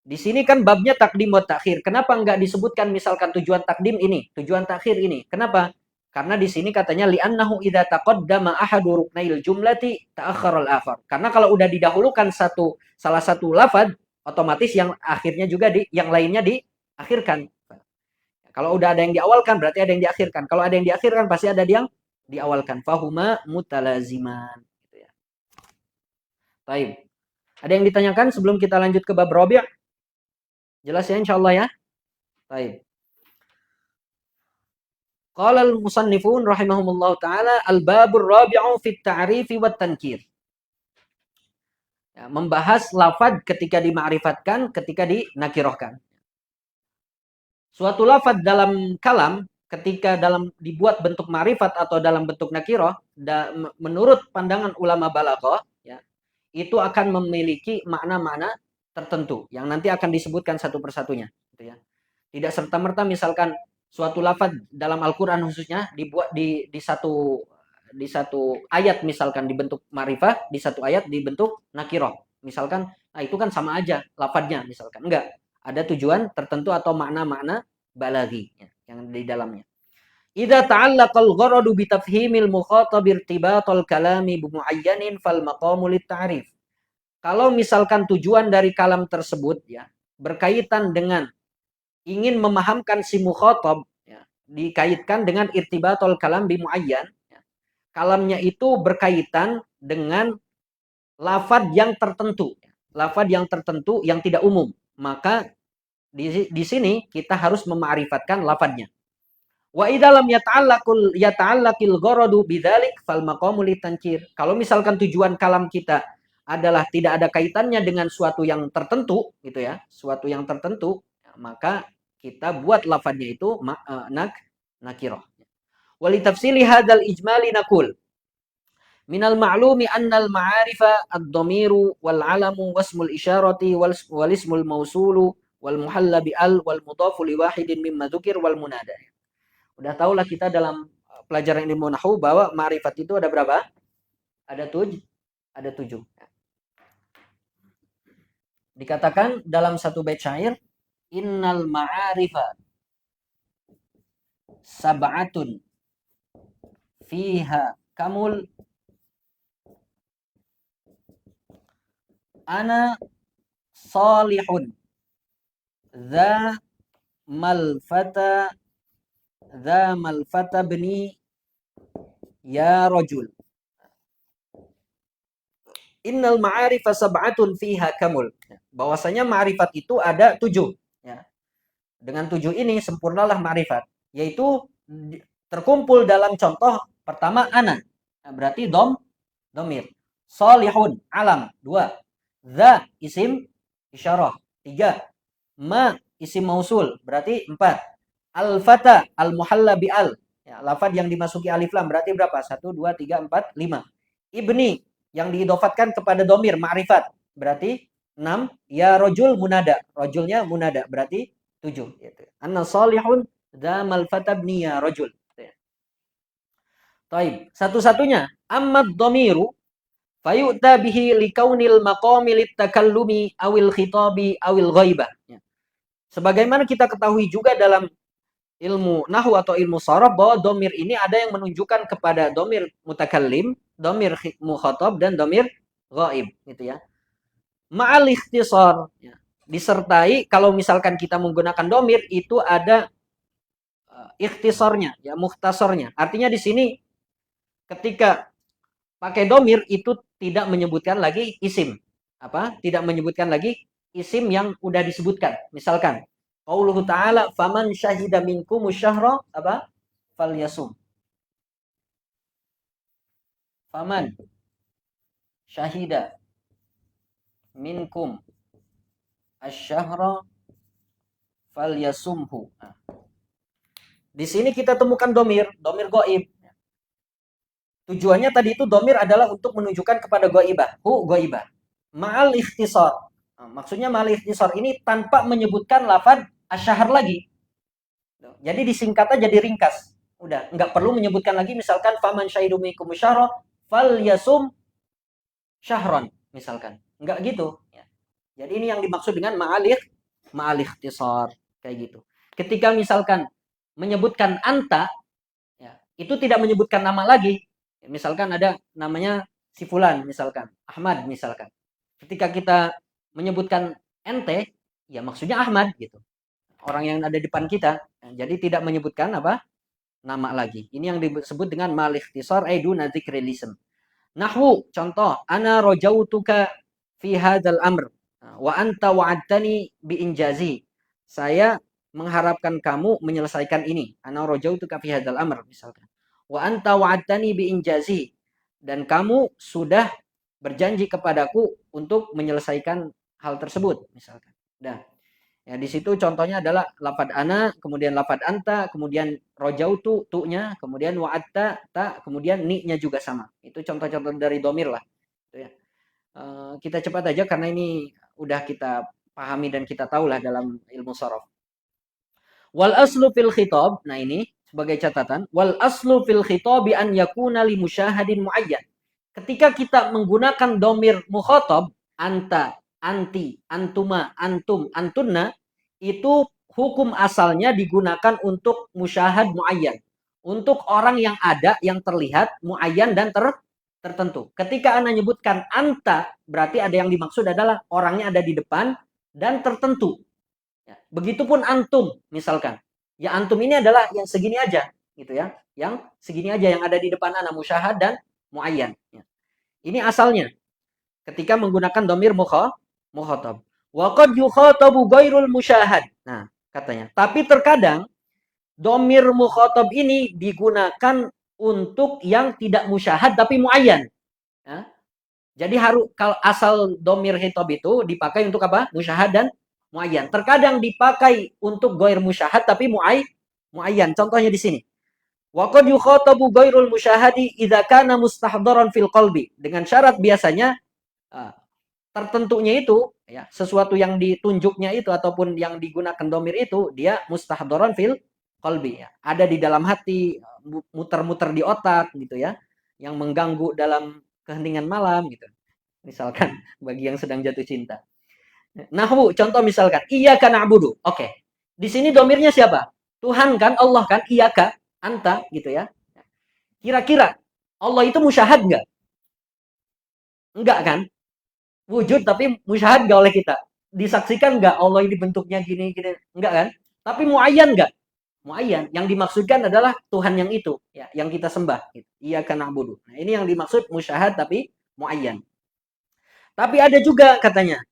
Di sini kan babnya takdim wa ta'khir. Kenapa nggak disebutkan misalkan tujuan takdim ini, tujuan takhir ini? Kenapa? Karena di sini katanya li'annahu idza taqaddama ahadu ruknail jumlati ta'akhkhara al-akhar. Karena kalau udah didahulukan salah satu lafaz, otomatis yang akhirnya juga yang lainnya diakhirkan. Kalau udah ada yang diawalkan berarti ada yang diakhirkan. Kalau ada yang diakhirkan pasti ada yang diawalkan. Fahuma mutalaziman gitu ya. Baik. Ada yang ditanyakan sebelum kita lanjut ke bab rabi'? Jelas ya insyaallah ya? Baik. Qala al-musannifun rahimahumullah ta'ala al-babur rabi'u fit ta'rifi wat tankir. Ya, membahas lafaz ketika dima'rifatkan, ketika dinakirahkan. Suatu lafaz dalam kalam ketika dibuat bentuk ma'rifat atau dalam bentuk nakirah menurut pandangan ulama balaghah ya, itu akan memiliki makna-makna tertentu yang nanti akan disebutkan satu persatunya, gitu ya. Tidak serta-merta misalkan suatu lafaz dalam Al-Qur'an khususnya dibuat di satu ayat misalkan dibentuk ma'rifah, di satu ayat dibentuk nakirah. Misalkan, nah itu kan sama aja lafadznya misalkan. Enggak, ada tujuan tertentu atau makna-makna balaghi ya, yang di dalamnya. Idza ta'allaqal gharadu bi tafhimil mukhatab irtibatal kalami bi muayyanin fal maqamu lit ta'rif. Kalau misalkan tujuan dari kalam tersebut ya berkaitan dengan ingin memahamkan si mukhatab ya, dikaitkan dengan irtibatul kalam bi muayyan ya. Kalamnya itu berkaitan dengan lafad yang tertentu. Lafad yang tertentu yang tidak umum. Maka di sini kita harus mema'rifatkan lafadnya. Wa idza lam yata'allaqil gharadu bidzalik fal maqamu litankir. Kalau misalkan tujuan kalam kita adalah tidak ada kaitannya dengan suatu yang tertentu gitu ya, suatu yang tertentu, maka kita buat lafadznya itu nakirah. Wa li tafsili hadzal ijmali naqul minal ma'lumi annal ma'arifa ad-dhamiru wal 'alamu wasmul isyarati wal ismul mausulu wal muhalla bi al wal mudhafu li wahidin mimma dzukir wal munada. Udah tahulah kita dalam pelajaran ilmu nahwu bahwa ma'rifat itu ada berapa? Ada 7. Dikatakan dalam satu bait syair, innal ma'arifa sab'atun fiha kamul ana salihun dza malfata bni ya rajul. Innal ma'arifa sab'atun fiha kamul. Bahwasanya ma'rifat itu ada 7. Ya. Dengan 7 ini sempurnalah ma'rifat. Yaitu terkumpul dalam contoh pertama ana. Nah, berarti domir. Salihun alam 2. Dza isim isyarah 3. Ma isim mausul berarti 4. Al-fata al-muhalla bi al. Ya, lafaz yang dimasuki alif lam berarti berapa? 1 2 3 4 5. Ibni yang diidofatkan kepada domir ma'rifat berarti 6. Ya rojul munada. Rojulnya munada berarti 7 gitu. Anna salihun dzamal fatabni ya rojul. Taib. Satu-satunya ammad domiru fayu'ta bihi likaunil maqami litakallumi awil khitabi awil ghaibah. Sebagaimana kita ketahui juga dalam ilmu nahwu atau ilmu sharaf bahwa domir ini ada yang menunjukkan kepada domir mutakallim, domir mukhatab dan domir ghaib gitu ya. Ma'al ikhtisar ya. Disertai kalau misalkan kita menggunakan domir itu ada ikhtisarnya ya, mukhtasarnya. Artinya di sini ketika pakai domir itu tidak menyebutkan lagi isim. Tidak menyebutkan lagi isim yang udah disebutkan. Misalkan qauluhu ta'ala faman syahida minkum syahra falyasum. Faman syahida minkum asyahra falyasumhu. Di sini kita temukan domir ghaib. Tujuannya tadi itu domir adalah untuk menunjukkan kepada ghaibah, ghaibah. Ma'al ikhtisar. Maksudnya ma'al ikhtisar ini tanpa menyebutkan lafaz asyhar lagi. Jadi disingkat aja, diringkas. Udah, enggak perlu menyebutkan lagi misalkan faman syahidu minkum syahra falyasum syahron misalkan. Enggak gitu ya. Jadi ini yang dimaksud dengan ma'al ikhtisar kayak gitu. Ketika misalkan menyebutkan anta ya, itu tidak menyebutkan nama lagi. Misalkan ada namanya si fulan misalkan, Ahmad misalkan. Ketika kita menyebutkan ente, ya maksudnya Ahmad gitu. Orang yang ada di depan kita. Jadi tidak menyebutkan nama lagi. Ini yang disebut dengan ma'al ikhtisar duna dzikril ism. Nahwu contoh, ana rajautuka fi hadzal amr wa anta wa'adtani bi injazi. Saya mengharapkan kamu menyelesaikan ini. Ana rajautuka fi hadzal amr misalkan. Wa anta wa'adtani bi injazi. Dan kamu sudah berjanji kepadaku untuk menyelesaikan hal tersebut misalkan. Nah, ya di situ contohnya adalah lafad ana, kemudian lafad anta, kemudian rojautu tu-nya, kemudian wa'atta ta, kemudian ni-nya juga sama. Itu contoh-contoh dari domir lah. Gitu ya. Kita cepat aja karena ini udah kita pahami dan kita tahulah dalam ilmu sorof. Wal aslu fil khitab, nah ini sebagai catatan, wal aslu fil khitab bi an yakuna li musyahadin muayyan. Ketika kita menggunakan domir mukhatab, anta, anti, antuma, antum, antunna, itu hukum asalnya digunakan untuk musyahad muayyan. Untuk orang yang ada, yang terlihat, muayyan dan tertentu. Ketika Anda nyebutkan anta, berarti ada yang dimaksud adalah orangnya ada di depan dan tertentu. Ya, begitupun antum misalkan. Ya antum ini adalah yang segini aja gitu ya. Yang segini aja yang ada di depan anak musyahad dan muayyan. Ya. Ini asalnya ketika menggunakan domir mukhatab. Wa qad yukhatabu ghairul musyahad. Nah, katanya. Tapi terkadang domir mukhatab ini digunakan untuk yang tidak musyahad tapi muayyan. Ya. Jadi harus kalau asal domir khitab itu dipakai untuk apa? Musyahad dan muayyan. Terkadang dipakai untuk ghair musyahad tapi muayyan. Contohnya di sini. Wa qad yukhatabu ghairul musyahadi idza kana mustahdaran fil qalbi. Dengan syarat biasanya tertentunya itu ya, sesuatu yang ditunjuknya itu ataupun yang digunakan domir itu dia mustahdaran fil qalbi ya. Ada di dalam hati, muter-muter di otak gitu ya. Yang mengganggu dalam keheningan malam gitu. Misalkan bagi yang sedang jatuh cinta. Nahwu, contoh misalkan, iyyaka na'budu. Oke. Di sini domirnya siapa? Tuhan kan, Allah kan, iyyaka, anta gitu ya. Kira-kira Allah itu musyahad enggak? Enggak kan? Wujud tapi musyahad enggak oleh kita? Disaksikan enggak Allah ini bentuknya gini gini? Enggak kan? Tapi muayyan enggak? Muayyan. Yang dimaksudkan adalah Tuhan yang itu, ya, yang kita sembah. Gitu. Iyyaka na'budu. Nah, ini yang dimaksud musyahad tapi muayyan. Tapi ada juga katanya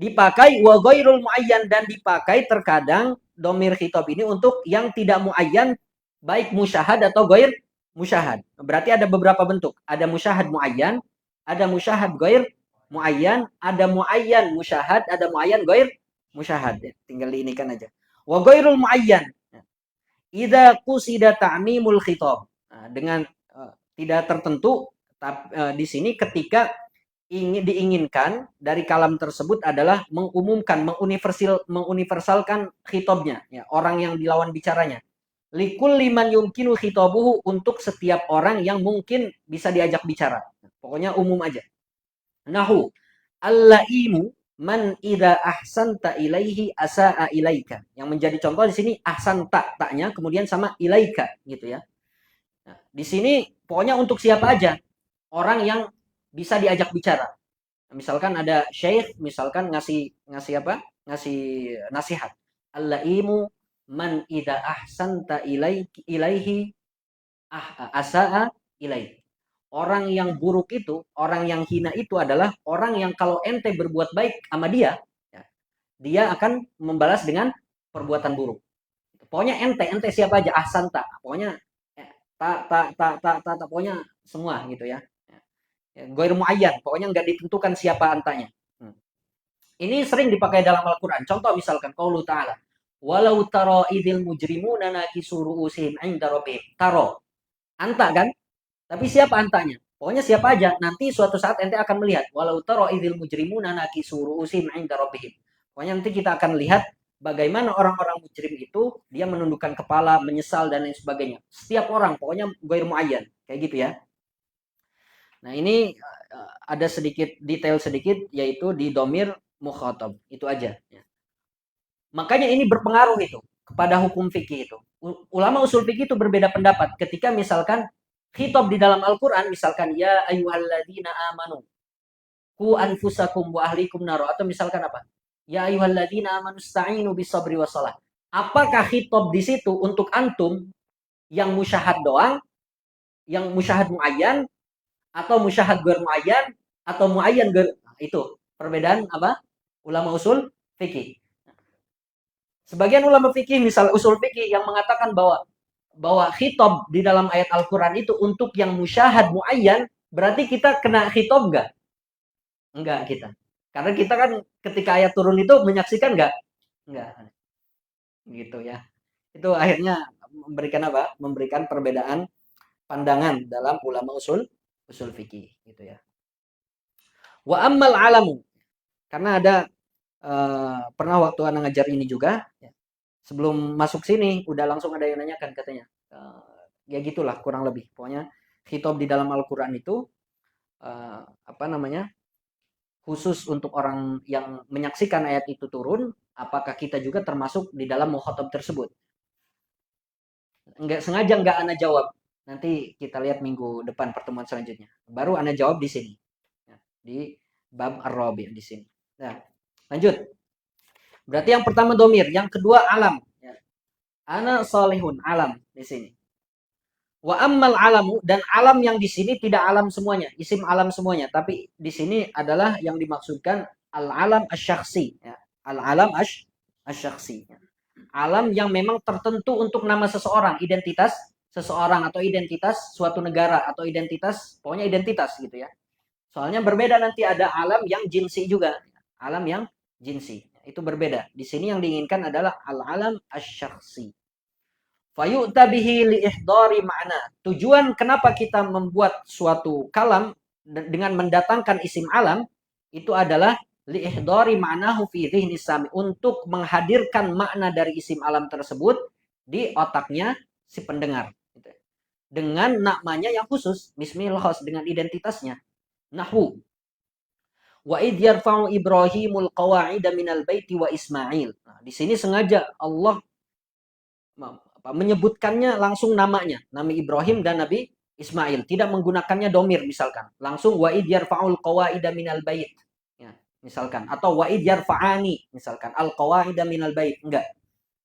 dipakai wa ghairul muayyan dan dipakai terkadang domir khitab ini untuk yang tidak muayyan baik musyahad atau ghair musyahad. Berarti ada beberapa bentuk. Ada musyahad muayyan, ada musyahad ghair muayyan, ada muayyan musyahad, ada muayyan ghair musyahad. Tinggal diinikan aja. Wa ghairul muayyan idza qusida ta'mimul khitab. Nah, dengan tidak tertentu di sini ketika diinginkan dari kalam tersebut adalah mengumumkan, menguniversalkan khitabnya, ya, orang yang dilawan bicaranya. Likul liman yumkinu khitabuhu, untuk setiap orang yang mungkin bisa diajak bicara. Pokoknya umum aja. Nahu, allaimu man idza ahsanta ilaihi asaa ilaika. Yang menjadi contoh di sini ahsanta taknya kemudian sama ilaika gitu ya. Nah, di sini pokoknya untuk siapa aja orang yang bisa diajak bicara. Misalkan ada syekh, misalkan ngasih apa? Ngasih nasihat. Allaimu man idza ahsanta ilaihi asaa ilaik. Orang yang buruk itu, orang yang hina itu adalah orang yang kalau ente berbuat baik sama dia, ya, dia akan membalas dengan perbuatan buruk. Pokoknya ente siapa aja ahsanta. Pokoknya pokoknya semua gitu ya. Ghair muayyan, pokoknya nggak ditentukan siapa antanya. Ini sering dipakai dalam Al-Quran. Contoh misalkan, qaulu ta'ala, walau taro idil mujrimuna nakisu ru'usihim 'inda rabbihim. Taro, anta kan? Tapi siapa antanya? Pokoknya siapa aja. Nanti suatu saat ente akan melihat, walau taro idil mujrimuna nakisu ru'usihim 'inda rabbihim. Pokoknya nanti kita akan lihat bagaimana orang-orang mujrim itu dia menundukkan kepala, menyesal dan lain sebagainya. Setiap orang, pokoknya ghair muayyan, kayak gitu ya. Nah, ini ada sedikit detail sedikit yaitu di domir mukhatab. Itu aja ya. Makanya ini berpengaruh itu kepada hukum fikih itu. Ulama usul fikih itu berbeda pendapat ketika misalkan khitab di dalam Al-Qur'an misalkan ya ayyuhalladzina amanu qu anfusakum wa ahlikum nar, atau misalkan apa? Ya ayyuhalladzina amanu ista'inu bisabri wassalah. Apakah khitab di situ untuk antum yang musyahad doang, yang musyahad muayyan, atau musyahad ghair muayyan, atau muayyan ghair? Itu perbedaan apa? Ulama usul fikih. Sebagian ulama fikih, misal usul fikih yang mengatakan bahwa khitab di dalam ayat Al-Qur'an itu untuk yang musyahad muayyan, berarti kita kena khitab enggak? Enggak kita. Karena kita kan ketika ayat turun itu menyaksikan enggak? Enggak. Gitu ya. Itu akhirnya memberikan apa? Memberikan perbedaan pandangan dalam ulama usul fikih gitu ya. Wa ammal alamu. Karena ada pernah waktu anak ngajar ini juga, ya, sebelum masuk sini udah langsung ada yang nanyakan katanya. Ya gitulah kurang lebih. Pokoknya khitab di dalam Al-Qur'an itu apa namanya? Khusus untuk orang yang menyaksikan ayat itu turun, apakah kita juga termasuk di dalam mukhatab tersebut? Enggak sengaja enggak ana jawab. Nanti kita lihat minggu depan pertemuan selanjutnya. Baru ana jawab di sini. Ya, di bab ar-rabi di sini. Nah, lanjut. Berarti yang pertama domir, yang kedua alam. Ya. Ana salihun, alam di sini. Wa ammal alamu, dan alam yang di sini tidak alam semuanya, isim alam semuanya, tapi di sini adalah yang dimaksudkan al-alam asy-syakhsi, ya. Al-alam asy-syakhsi. Alam yang memang tertentu untuk nama seseorang, identitas seseorang atau identitas suatu negara atau identitas, pokoknya identitas gitu ya. Soalnya berbeda nanti ada alam yang jinsi juga. Alam yang jinsi. Itu berbeda. Di sini yang diinginkan adalah al-alam asy-syakhsi. Fayu'ta bihi li ihdari ma'na. Tujuan kenapa kita membuat suatu kalam dengan mendatangkan isim alam itu adalah li ihdari ma'nahu fi dhihni sami, untuk menghadirkan makna dari isim alam tersebut di otaknya si pendengar. Dengan namanya yang khusus, mismil khas, dengan identitasnya. Nahwu wa id yarfa'u Ibrahimul qawa'ida minal baiti wa Ismail. Nah, di sini sengaja Allah menyebutkannya langsung namanya, Nabi Ibrahim dan Nabi Ismail, tidak menggunakannya domir misalkan. Langsung wa id yarfa'ul qawa'ida minal bait. Ya, misalkan, atau wa id yarfa'ani misalkan al qawa'ida minal bait, enggak.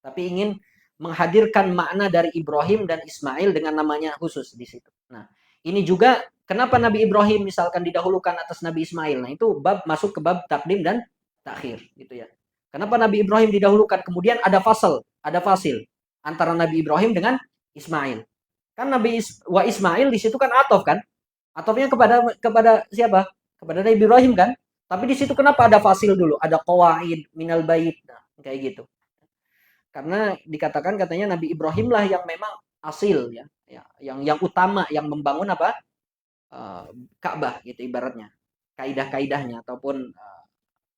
Tapi ingin menghadirkan makna dari Ibrahim dan Ismail dengan namanya khusus di situ. Nah, ini juga kenapa Nabi Ibrahim misalkan didahulukan atas Nabi Ismail. Nah, itu bab masuk ke bab takdim dan takhir gitu ya. Kenapa Nabi Ibrahim didahulukan? Kemudian ada fasil antara Nabi Ibrahim dengan Ismail. Kan wa Ismail di situ kan atof kan? Atofnya kepada siapa? Kepada Nabi Ibrahim kan? Tapi di situ kenapa ada fasil dulu? Ada qawaid minal bait. Nah, kayak gitu. Karena dikatakan katanya Nabi Ibrahim lah yang memang asil ya, yang utama yang membangun apa? Ka'bah gitu ibaratnya. Kaidah-kaidahnya ataupun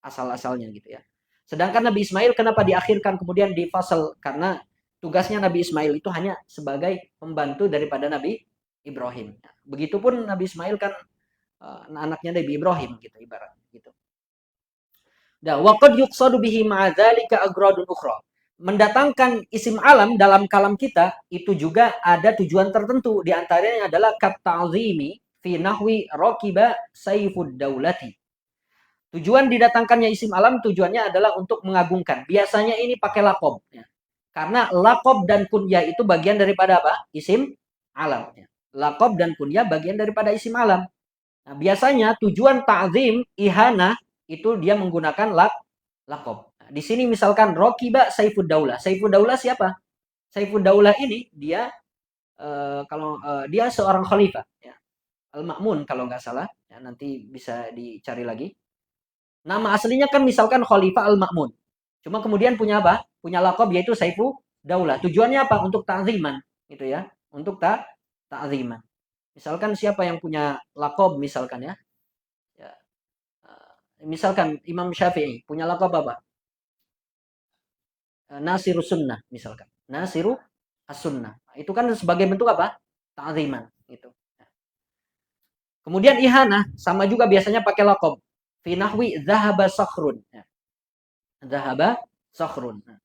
asal-asalnya gitu ya. Sedangkan Nabi Ismail kenapa diakhirkan kemudian di fasal? Karena tugasnya Nabi Ismail itu hanya sebagai pembantu daripada Nabi Ibrahim. Begitupun Nabi Ismail kan anaknya Nabi Ibrahim gitu ibaratnya gitu. Nah, waqad yuqsadu bihi ma'a dzalika agradun ukhra. Mendatangkan isim alam dalam kalam kita itu juga ada tujuan tertentu, di antaranya adalah kat ta'zimi fi nahwi raqiba saifud daulati. Tujuan didatangkannya isim alam tujuannya adalah untuk mengagungkan. Biasanya ini pakai lakob. Ya. Karena lakob dan kunyah itu bagian daripada apa? Isim alam. Ya. Lakob dan kunyah bagian daripada isim alam. Nah, biasanya tujuan ta'zim, ihana, itu dia menggunakan lakob. Nah, di sini misalkan Rokiba Saifud Daulah. Saifud Daulah siapa? Saifud Daulah ini dia dia seorang khalifah. Ya. Al-Ma'mun kalau nggak salah. Ya, nanti bisa dicari lagi. Nama aslinya kan misalkan Khalifah Al-Ma'mun. Cuma kemudian punya apa? Punya lakob yaitu Saifud Daulah. Tujuannya apa? Untuk ta'ziman. Gitu ya. Untuk ta'ziman. Misalkan siapa yang punya lakob misalkan ya. Ya. Misalkan Imam Syafi'i punya lakob apa? Nasirus Sunnah misalkan. Nasiru As-Sunnah. Itu kan sebagai bentuk apa? Ta'ziman gitu. Kemudian ihana sama juga biasanya pakai lakob. Fi nahwi dzahaba sakhrun. Dzahaba sakhrun. Nah,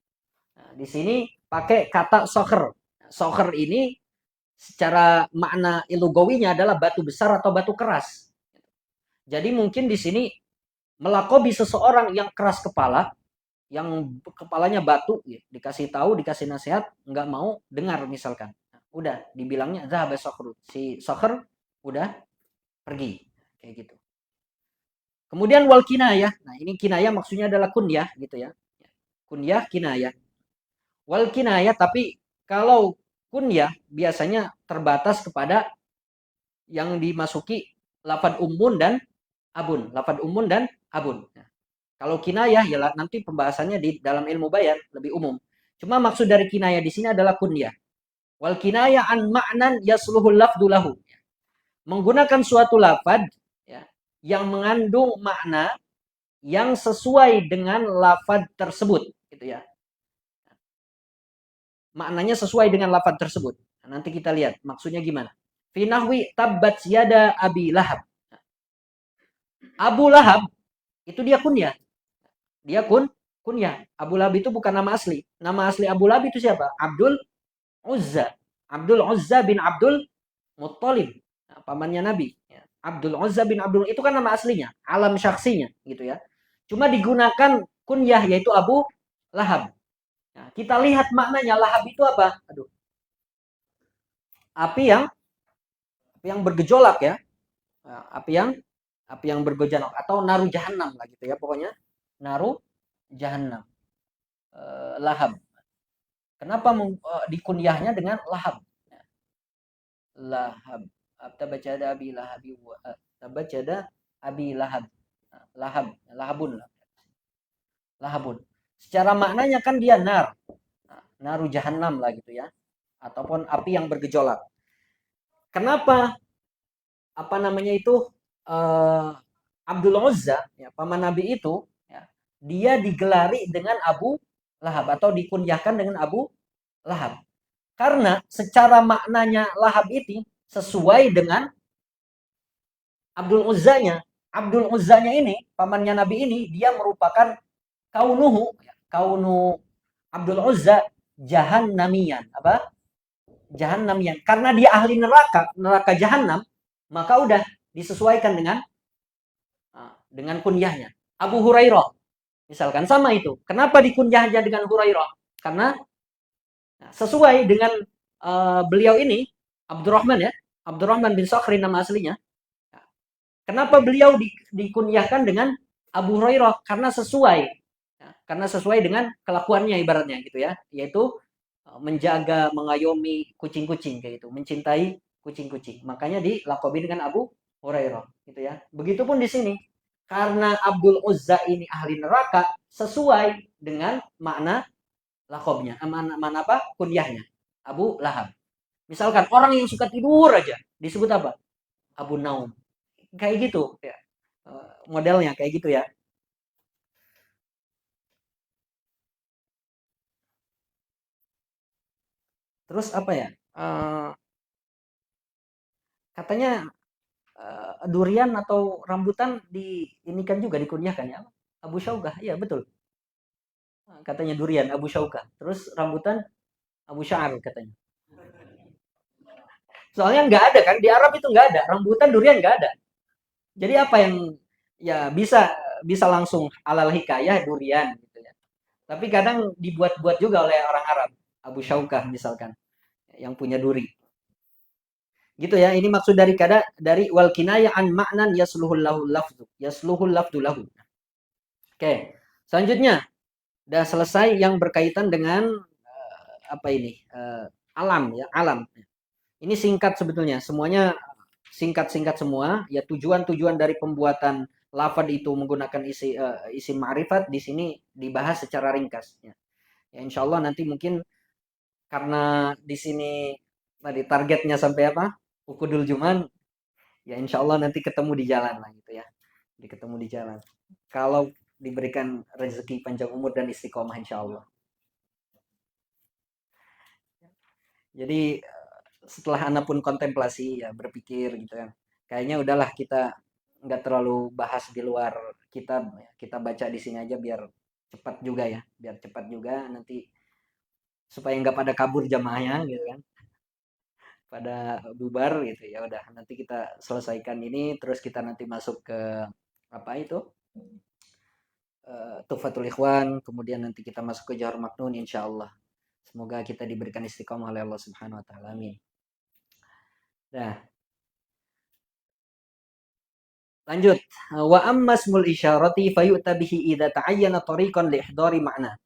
di sini pakai kata sokher. Sokher ini secara makna lugawinya adalah batu besar atau batu keras. Jadi mungkin di sini melakobi seseorang yang keras kepala, yang kepalanya batu, ya, dikasih tahu, dikasih nasihat, nggak mau dengar misalkan. Nah, udah dibilangnya zahaba sokher. Si sokher udah pergi kayak gitu. Kemudian wal kinayah. Nah, ini kinayah maksudnya adalah kunyah gitu ya. Kunyah kinayah. Wal kinayah, tapi kalau kunyah biasanya terbatas kepada yang dimasuki lafad ummun dan abun. Lafad ummun dan abun. Nah, kalau kinayah ya nanti pembahasannya di dalam ilmu bayan lebih umum. Cuma maksud dari kinayah di sini adalah kunyah. Wal kinayah an ma'nan yasluhul lafdu lahu. Menggunakan suatu lafad ya, yang mengandung makna yang sesuai dengan lafaz tersebut, gitu ya. Maknanya sesuai dengan lafaz tersebut. Nah, nanti kita lihat maksudnya gimana. Fi nahwi tabbat yada Abi Lahab. Abu Lahab itu dia kunyah. Dia kunyah. Abu Lahab itu bukan nama asli. Nama asli Abu Lahab itu siapa? Abdul Uzza. Abdul Uzza bin Abdul Muttalib. Nah, pamannya Nabi. Abdul Uzza bin Abdul itu kan nama aslinya, alam syaksinya gitu ya. Cuma digunakan kunyah yaitu Abu Lahab. Nah, kita lihat maknanya lahab itu apa? Aduh. Api yang bergejolak ya. Nah, api yang bergejolak atau naru jahanam lah gitu ya pokoknya. Naru jahanam. Lahab. Kenapa dikunyahnya dengan lahab? Lahab. Tabajada Abi Lahab. Tabajada Abi Lahab. Lahab, lahabun. Lahabun. Secara maknanya kan dia naru jahanam lah gitu ya. Ataupun api yang bergejolak. Kenapa apa namanya itu Abdul Uzza, ya, paman Nabi itu, ya, dia digelari dengan Abu Lahab atau dikunyahkan dengan Abu Lahab. Karena secara maknanya Lahab itu sesuai dengan Abdul Uzzanya. Abdul Uzzanya ini, pamannya Nabi ini, dia merupakan kaunu Abdul Uzza jahannamiyan. Apa? Jahannamiyan. Karena dia ahli neraka jahanam, maka udah disesuaikan dengan kunyahnya. Abu Hurairah, misalkan sama itu. Kenapa dikunyahnya dengan Hurairah? Karena sesuai dengan beliau ini, Abdurrahman ya, Abdurrahman bin Sakhri nama aslinya. Kenapa beliau dikunyahkan dengan Abu Hurairah? Karena sesuai dengan kelakuannya ibaratnya gitu ya, yaitu menjaga, mengayomi kucing-kucing kayak itu, mencintai kucing-kucing. Makanya dilakobi dengan Abu Hurairah gitu ya. Begitupun di sini. Karena Abdul Uzza ini ahli neraka sesuai dengan makna lakobnya, mana apa? Kunyahnya. Abu Lahab. Misalkan orang yang suka tidur aja disebut apa? Abu Naum. Kayak gitu ya. Modelnya kayak gitu ya. Terus apa ya? Katanya durian atau rambutan diinikan juga dikunyahkan ya. Abu Syaukah. Iya, betul. Katanya durian Abu Syaukah. Terus rambutan Abu Sya'ar katanya. Soalnya nggak ada kan di Arab itu nggak ada rambutan durian nggak ada. Jadi apa yang ya bisa langsung alal hikayah durian gitu ya. Tapi kadang dibuat-buat juga oleh orang Arab. Abu Syaukah misalkan yang punya duri. Gitu ya. Ini maksud dari wal kinayah an ma'nan yasluhul lafdu. Yasluhul lafdu lahu. Oke. Selanjutnya udah selesai yang berkaitan dengan apa ini? Alam ya, alam. Ini singkat sebetulnya. Semuanya singkat-singkat semua. Ya tujuan-tujuan dari pembuatan lafaz itu menggunakan isi ma'rifat di sini dibahas secara ringkas ya. Ya insyaallah nanti mungkin karena di sini tadi targetnya sampai apa? Ukudul Juman. Ya insyaallah nanti ketemu di jalan lah gitu ya. Ketemu di jalan. Kalau diberikan rezeki panjang umur dan istiqomah insyaallah. Jadi setelah anak pun kontemplasi ya berpikir gitu kan. Kayaknya udahlah kita nggak terlalu bahas di luar kitab. Kita baca di sini aja biar cepat juga ya. Biar cepat juga nanti supaya nggak pada kabur jamaahnya gitu kan. Pada bubar gitu ya udah nanti kita selesaikan ini terus kita nanti masuk ke apa itu Tuhfatul Ikhwan kemudian nanti kita masuk ke Jawhar Maknun insyaallah. Semoga kita diberikan istiqomah oleh Allah Subhanahu wa taala. Amin. Nah. Lanjut. Wa ammasmul isyarati fayu'ta bihi idza ta'ayyana tariqan li ihdari ma'na.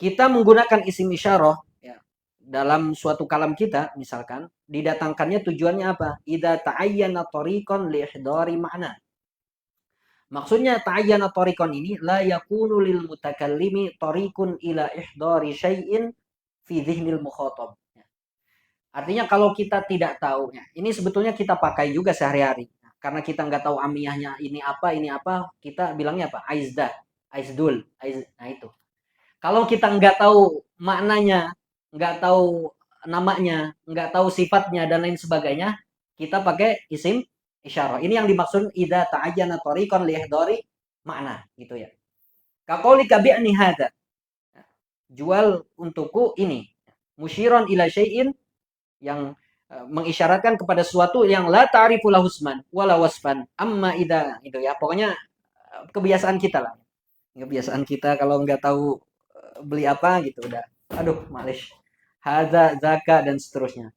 Kita menggunakan isim isyarah ya, dalam suatu kalam kita misalkan didatangkannya tujuannya apa? Idza ta'ayyana tariqan li ihdari ma'na. Maksudnya ta'ayyana tariqan ini la yakunu lil mutakallimi tariqun ila ihdari syai'in fi dhihnil mukhatab. Artinya kalau kita tidak tahu, ya, ini sebetulnya kita pakai juga sehari-hari. karena kita nggak tahu amiyahnya ini apa, kita bilangnya apa? Aizdah, aizdul, nah itu. Kalau kita nggak tahu maknanya, nggak tahu namanya, nggak tahu sifatnya dan lain sebagainya, kita pakai isim isyarah. Ini yang dimaksud idza ta'ayyana tariqan li ihdari makna gitu ya. Kaqaulika bi'ni hadza. Jual untukku ini. Musyiran ila syai'in yang mengisyaratkan kepada sesuatu yang la ta'rifu lahu husman wala wasfan amma idza itu ya. Pokoknya kebiasaan kita lah. Kebiasaan kita kalau nggak tahu beli apa gitu udah. Aduh, males. Hadza, zaka dan seterusnya.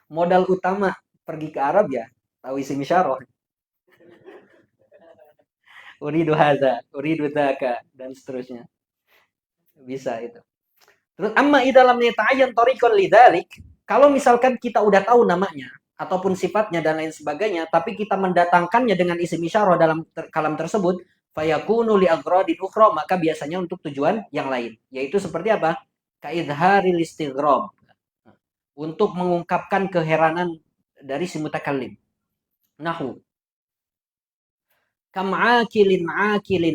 Modal utama pergi ke Arab ya tahu isim isyarah. Uridu hadza, uridu zaka dan seterusnya. Bisa itu. Terus amma idalam ta'ayyan tariqan lidzalik, kalau misalkan kita udah tahu namanya ataupun sifatnya dan lain sebagainya, tapi kita mendatangkannya dengan isim isyarah dalam kalam tersebut, fayakunu li agradin ukhra, maka biasanya untuk tujuan yang lain, yaitu seperti apa? Kaidharil istighrab. Untuk mengungkapkan keheranan dari si mutakallim. Nahu. Kam akilin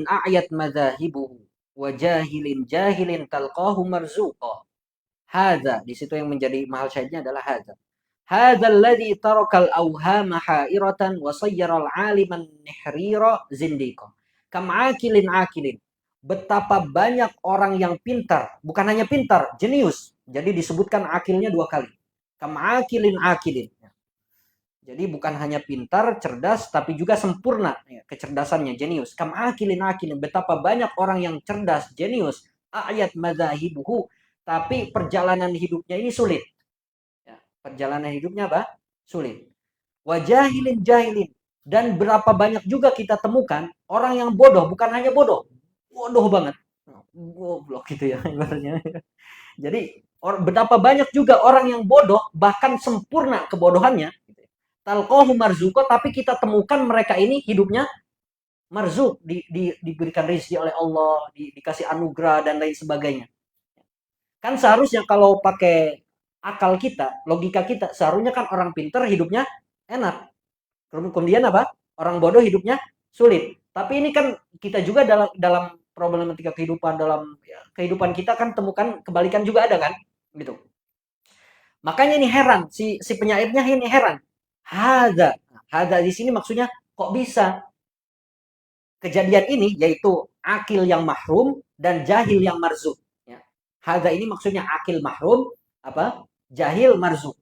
a'yat madzahibuhu wa jahilin jahilin talqahu marzuqa. Hadza, di situ yang menjadi mahal syahidnya adalah hadza. Hadza alladhi tarakal awhama hairatan wa sayyara al-aliman nihrira zindiqa. Kam akilin. Betapa banyak orang yang pintar, bukan hanya pintar, jenius. Jadi disebutkan akilnya 2 kali. Kam akilin. Jadi bukan hanya pintar, cerdas, tapi juga sempurna kecerdasannya, jenius. Kam akilin. Betapa banyak orang yang cerdas, jenius. Ayat madzahibuhu. Tapi perjalanan hidupnya ini sulit. Ya, perjalanan hidupnya apa? Sulit. Wajahilin jahilin. Dan berapa banyak juga kita temukan orang yang bodoh, bukan hanya bodoh. Bodoh banget. Goblok gitu ya ibaratnya. Jadi betapa banyak juga orang yang bodoh, bahkan sempurna kebodohannya. Talqahu marzuqo, tapi kita temukan mereka ini hidupnya marzuk, diberikan rezeki oleh Allah, dikasih anugerah dan lain sebagainya. Kan seharusnya kalau pakai akal kita, logika kita, seharusnya kan orang pintar hidupnya enak. Kemudian apa? Orang bodoh hidupnya sulit. Tapi ini kan kita juga dalam problematika kehidupan, dalam kehidupan kita kan temukan kebalikan juga ada kan? Gitu. Makanya ini heran, si penyairnya ini heran. Hadza di sini maksudnya kok bisa kejadian ini, yaitu akil yang mahrum dan jahil yang marzuk. Ya. Hadza ini maksudnya akil mahrum, apa? Jahil marzuk.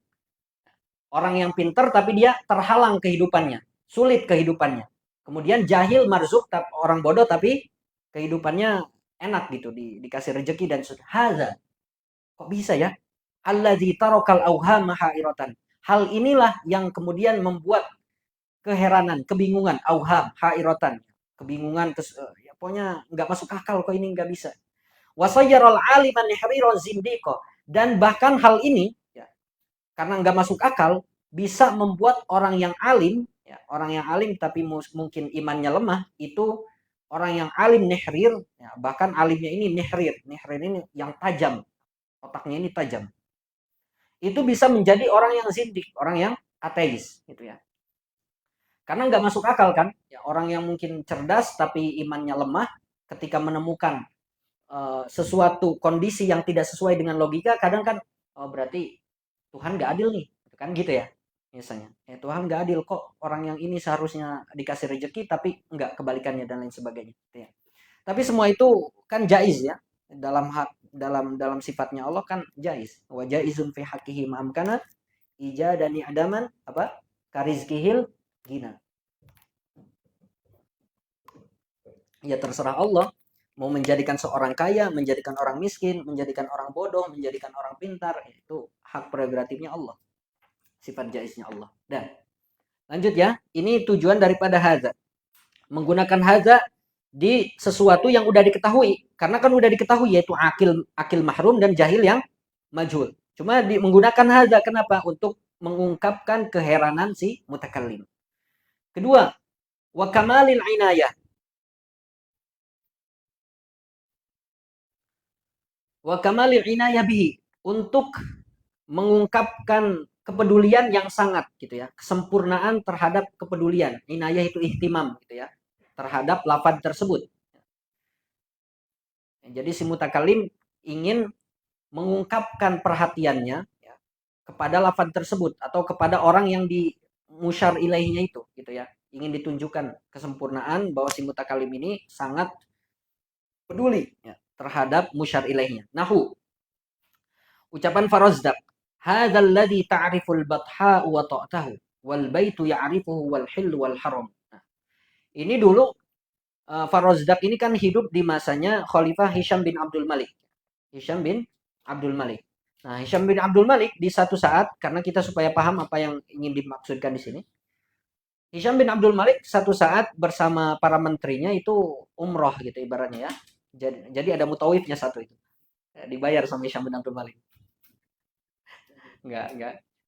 Orang yang pintar tapi dia terhalang kehidupannya, sulit kehidupannya. Kemudian jahil marzuk, orang bodoh tapi kehidupannya enak gitu, dikasih rezeki dan hadza. Kok bisa ya? Alladzi tarakal auhama hairatan. Hal inilah yang kemudian membuat keheranan, kebingungan, auham, hairatan, kebingungan, ya pokoknya nggak masuk akal kok ini nggak bisa. Wasayyaral aliman nihriran zindiqa, dan bahkan hal ini ya, karena nggak masuk akal bisa membuat orang yang alim, ya, orang yang alim tapi mungkin imannya lemah, itu orang yang alim nihrir, ya, bahkan alimnya ini nihrir ini yang tajam, otaknya ini tajam. Itu bisa menjadi orang yang zindik, orang yang ateis gitu ya. Karena nggak masuk akal kan, ya, orang yang mungkin cerdas tapi imannya lemah, ketika menemukan sesuatu kondisi yang tidak sesuai dengan logika, kadang kan berarti Tuhan nggak adil nih, kan gitu ya, misalnya. Ya, Tuhan nggak adil kok, orang yang ini seharusnya dikasih rezeki tapi nggak, kebalikannya dan lain sebagainya. Gitu ya. Tapi semua itu kan jaiz ya, dalam hak, dalam sifatnya Allah kan jaiz. Wa jaizun fi haqqihi ma'amkana ijadani adaman apa? Karizkihil gina. Ya terserah Allah mau menjadikan seorang kaya, menjadikan orang miskin, menjadikan orang bodoh, menjadikan orang pintar, itu hak prerogatifnya Allah. Sifat jaiznya Allah. Dan lanjut ya, ini tujuan daripada hadza. Menggunakan hadza di sesuatu yang udah diketahui, karena kan udah diketahui yaitu akil mahrum dan jahil yang majhul. Cuma menggunakan hadza kenapa? Untuk mengungkapkan keheranan si mutakallim. Kedua, wa kamalil inayah. Wa kamalil inayah bihi, untuk mengungkapkan kepedulian yang sangat gitu ya, kesempurnaan terhadap kepedulian. Inayah itu ihtimam gitu ya, terhadap lafaz tersebut. Jadi si mutakalim ingin mengungkapkan perhatiannya ya, kepada lafaz tersebut atau kepada orang yang di musyar ilaihnya itu gitu ya. Ingin ditunjukkan kesempurnaan bahwa si mutakalim ini sangat peduli ya, terhadap musyar ilaihnya. Nahu, ucapan Farazdak, hadzal ladzi ta'riful batha wa ta'tahu wal baitu ya'rifuhu wal hil wal haram. Nah, ini dulu Farazdak ini kan hidup di masanya Khalifah Hisham bin Abdul Malik. Hisham bin Abdul Malik. Nah, Hisham bin Abdul Malik di satu saat, karena kita supaya paham apa yang ingin dimaksudkan di sini. Hisham bin Abdul Malik satu saat bersama para menterinya itu umroh gitu ibaratnya ya. Jadi ada mutawifnya satu itu. Dibayar sama Hisham bin Abdul Malik. Enggak.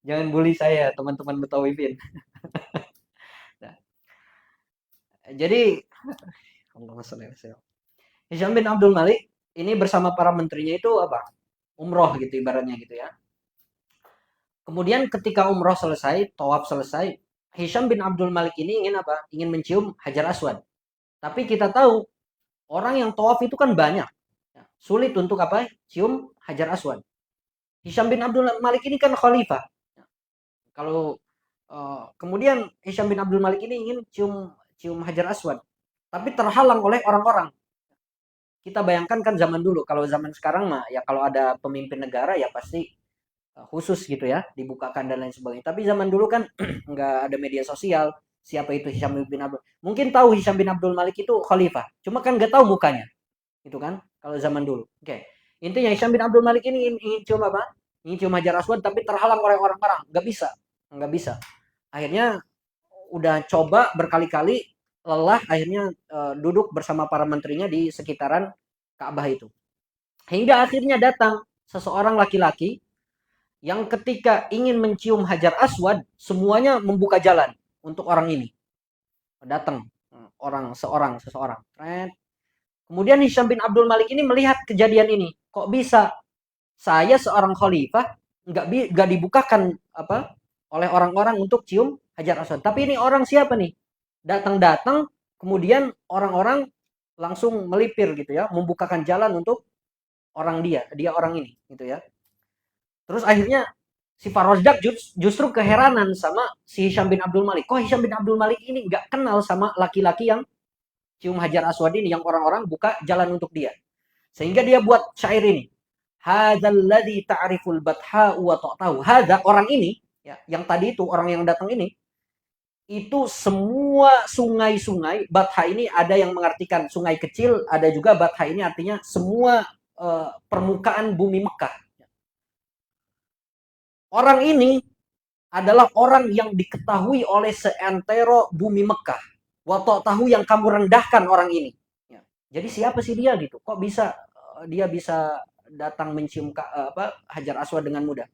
Jangan bully saya, teman-teman mutawifin. Nah, jadi Allahumma shalli ala sayyidina. Hisham bin Abdul Malik ini bersama para menterinya itu apa? Umroh gitu ibaratnya gitu ya. Kemudian ketika umroh selesai, tawaf selesai, Hisham bin Abdul Malik ini ingin apa? Ingin mencium Hajar Aswad. Tapi kita tahu orang yang tawaf itu kan banyak. Sulit untuk apa? Cium Hajar Aswad. Hisham bin Abdul Malik ini kan khalifah. Kalau kemudian Hisham bin Abdul Malik ini ingin cium Hajar Aswad, tapi terhalang oleh orang-orang. Kita bayangkan kan zaman dulu, kalau zaman sekarang mah ya kalau ada pemimpin negara ya pasti khusus gitu ya, dibukakan dan lain sebagainya. Tapi zaman dulu kan nggak ada media sosial. Siapa itu Hisham bin Abdul? Mungkin tahu Hisham bin Abdul Malik itu khalifah, cuma kan nggak tahu mukanya, itu kan kalau zaman dulu. Oke, intinya Hisham bin Abdul Malik ini ingin cium apa? Ingin cium Hajar Aswad, tapi terhalang oleh orang-orang, nggak bisa. Akhirnya udah coba berkali-kali, lelah, akhirnya duduk bersama para menterinya di sekitaran Ka'bah itu. Hingga akhirnya datang seseorang laki-laki yang ketika ingin mencium Hajar Aswad, semuanya membuka jalan untuk orang ini. Datang seseorang. Kemudian Hisham bin Abdul Malik ini melihat kejadian ini. Kok bisa saya seorang khalifah nggak dibukakan apa oleh orang-orang untuk cium Hajar Aswad. Tapi ini orang siapa nih? Datang, kemudian orang-orang langsung melipir gitu ya, membukakan jalan untuk dia orang ini gitu ya. Terus akhirnya si Farozdak justru keheranan sama si Hisham bin Abdul Malik. Kok Hisham bin Abdul Malik ini nggak kenal sama laki-laki yang cium Hajar Aswad ini, yang orang-orang buka jalan untuk dia. Sehingga dia buat syair ini. Hadzal ladzi ta'riful batha wa ta'tahu. Hadza, orang ini ya, yang tadi itu orang yang datang ini, itu semua sungai-sungai, batha ini ada yang mengartikan sungai kecil, ada juga batha ini artinya semua permukaan bumi Mekah. Orang ini adalah orang yang diketahui oleh seantero bumi Mekah. Waktu tahu yang kamu rendahkan orang ini. Jadi siapa sih dia gitu? Kok bisa dia bisa datang mencium Hajar Aswad dengan mudah?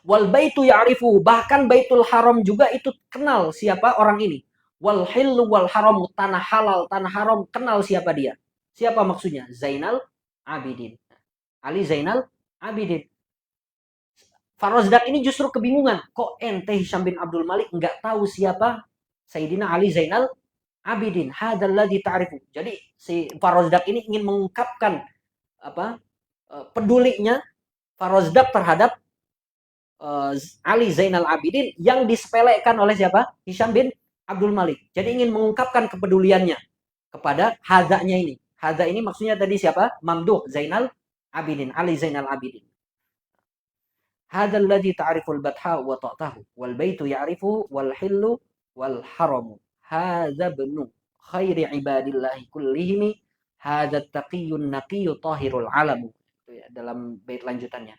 Wal baitu ya'rifu, bahkan Baitul Haram juga itu kenal siapa orang ini. Wal hillu wal haram, tanah halal, tanah haram, kenal siapa dia. Siapa maksudnya? Zainal Abidin. Ali Zainal Abidin. Farozdak ini justru kebingungan. Kok ente Hisham bin Abdul Malik nggak tahu siapa Sayyidina Ali Zainal Abidin? Hadzal ladzi ta'rifu. Jadi si Farozdak ini ingin mengungkapkan pedulinya Farozdak terhadap Ali Zainal Abidin yang disepelekan oleh siapa? Hisham bin Abdul Malik. Jadi ingin mengungkapkan kepeduliannya kepada hadzanya ini. Hadza ini maksudnya tadi siapa? Mamduh Zainal Abidin, Ali Zainal Abidin. Hadzal ladzi ta'riful batha wa ta'tahu wal baitu ya'rifu wal hillu wal haramu. Hadza bnu khairi ibadillahi kullihim. Hadza taqiyyun naqiyyu tahirul alamu. Itu ya, dalam bait lanjutannya.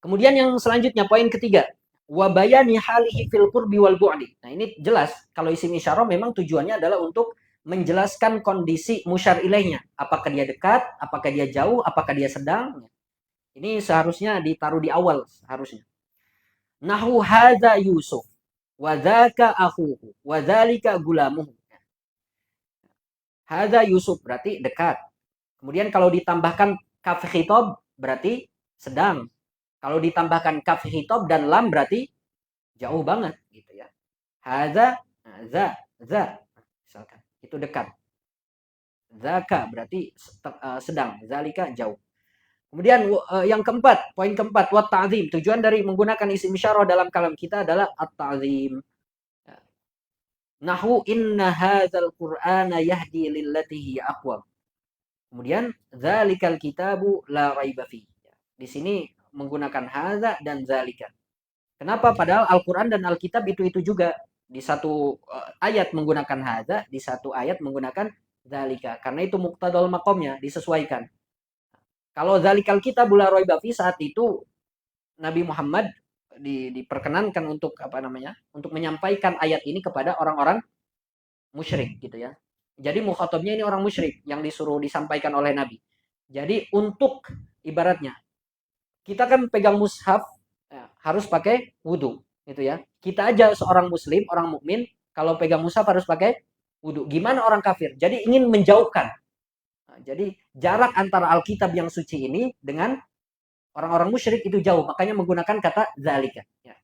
Kemudian yang selanjutnya poin ketiga, wa bayani halihi fil qurbi wal bu'di. Nah, ini jelas kalau isim isyarah memang tujuannya adalah untuk menjelaskan kondisi musyar ilaihnya. Apakah dia dekat, apakah dia jauh, apakah dia sedang. Ini seharusnya ditaruh di awal harusnya. Nahu hadza Yusuf wa dzaka akhuhu wa dzalika gulamuhu. Hadza Yusuf berarti dekat. Kemudian kalau ditambahkan kaf khitab berarti sedang. Kalau ditambahkan kaf khitab dan lam berarti jauh banget gitu ya. Hadza, za misalkan. Itu dekat. Zaka berarti sedang, zalika jauh. Kemudian yang keempat, poin keempat, wat ta'zim. Tujuan dari menggunakan isim isyarah dalam kalam kita adalah at-ta'zim. Nahu inna hadzal qur'ana yahdi lillati hiya aqwam. Kemudian zalikal kitabu la raiba fi. Di sini menggunakan hadza dan zalika. Kenapa? Padahal Al-Qur'an dan Alkitab itu juga. Di satu ayat menggunakan hadza, di satu ayat menggunakan zalika. Karena itu muqtadal maqamnya disesuaikan. Kalau zalikal kitabu la raiba fi, saat itu Nabi Muhammad diperkenankan untuk apa namanya? Untuk menyampaikan ayat ini kepada orang-orang musyrik gitu ya. Jadi mukhatabnya ini orang musyrik yang disuruh disampaikan oleh Nabi. Jadi untuk ibaratnya kita kan pegang mushaf ya, harus pakai wudhu gitu ya. Kita aja seorang muslim, orang mukmin kalau pegang mushaf harus pakai wudhu. Gimana orang kafir? Jadi ingin menjauhkan. Nah, jadi jarak antara Alkitab yang suci ini dengan orang-orang musyrik itu jauh. Makanya menggunakan kata zalika. Ya.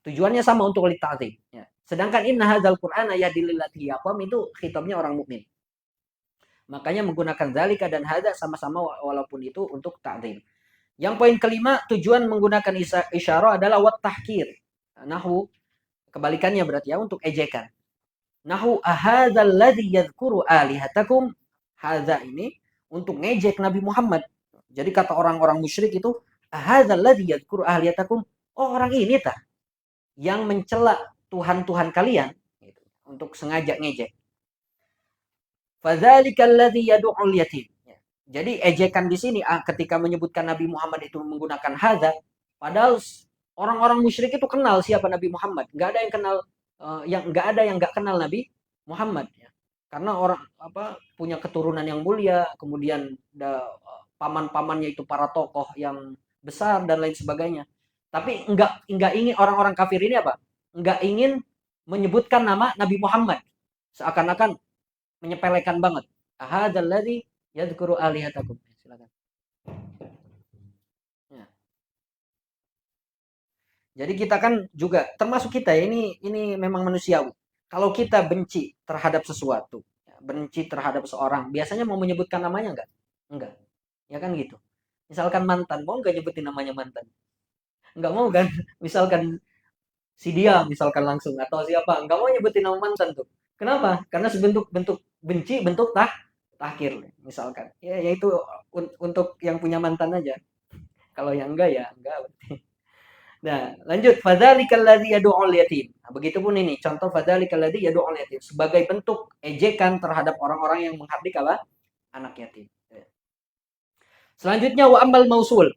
Tujuannya sama untuk lita'zim. Ya. Sedangkan inna hadzal qur'ana yahdi lillati aqwam itu khitabnya orang mukmin. Makanya menggunakan zalika dan hadza sama-sama walaupun itu untuk ta'zim. Yang poin kelima, tujuan menggunakan isyarah adalah wat tahkir. Nahu kebalikannya berarti ya untuk ejekan. Nahu ahadzal ladzi yadhkuru alihatakum. Hadza ini untuk ngejek Nabi Muhammad. Jadi kata orang-orang musyrik itu ahadzal ladzi yadhkuru alihatakum. Oh, orang ini tah yang mencela Tuhan-Tuhan kalian gitu, untuk sengaja ngejek. Fadzalikal ladzi yad'ul yatim. Jadi ejekan di sini ketika menyebutkan Nabi Muhammad itu menggunakan hadza, padahal orang-orang musyrik itu kenal siapa Nabi Muhammad. Enggak ada yang kenal yang enggak kenal Nabi Muhammad ya. Karena orang punya keturunan yang mulia, kemudian paman-pamannya itu para tokoh yang besar dan lain sebagainya. Tapi enggak ingin orang-orang kafir ini apa? Enggak ingin menyebutkan nama Nabi Muhammad. Seakan-akan menyepelekan banget. Ahadzal ladzi yadhkuru alihatakum. Silakan. Ya. Jadi kita kan juga termasuk kita ya, ini memang manusiawi. Kalau kita benci terhadap sesuatu, benci terhadap seorang, biasanya mau menyebutkan namanya enggak? Enggak. Ya kan gitu. Misalkan mantan, mau enggak nyebutin namanya mantan? Enggak mau kan? Misalkan si dia misalkan langsung atau siapa, enggak mau nyebutin nama mantan tuh. Kenapa? Karena sebentuk benci, bentuk takhir misalkan. Ya itu untuk yang punya mantan aja. Kalau yang enggak ya enggak. Nah, lanjut fadzalikal ladzi yad'ul yatim. Nah, begitupun ini contoh fadzalikal ladzi yad'ul yatim sebagai bentuk ejekan terhadap orang-orang yang menghardik apa? Anak yatim. Selanjutnya wa amal mausul.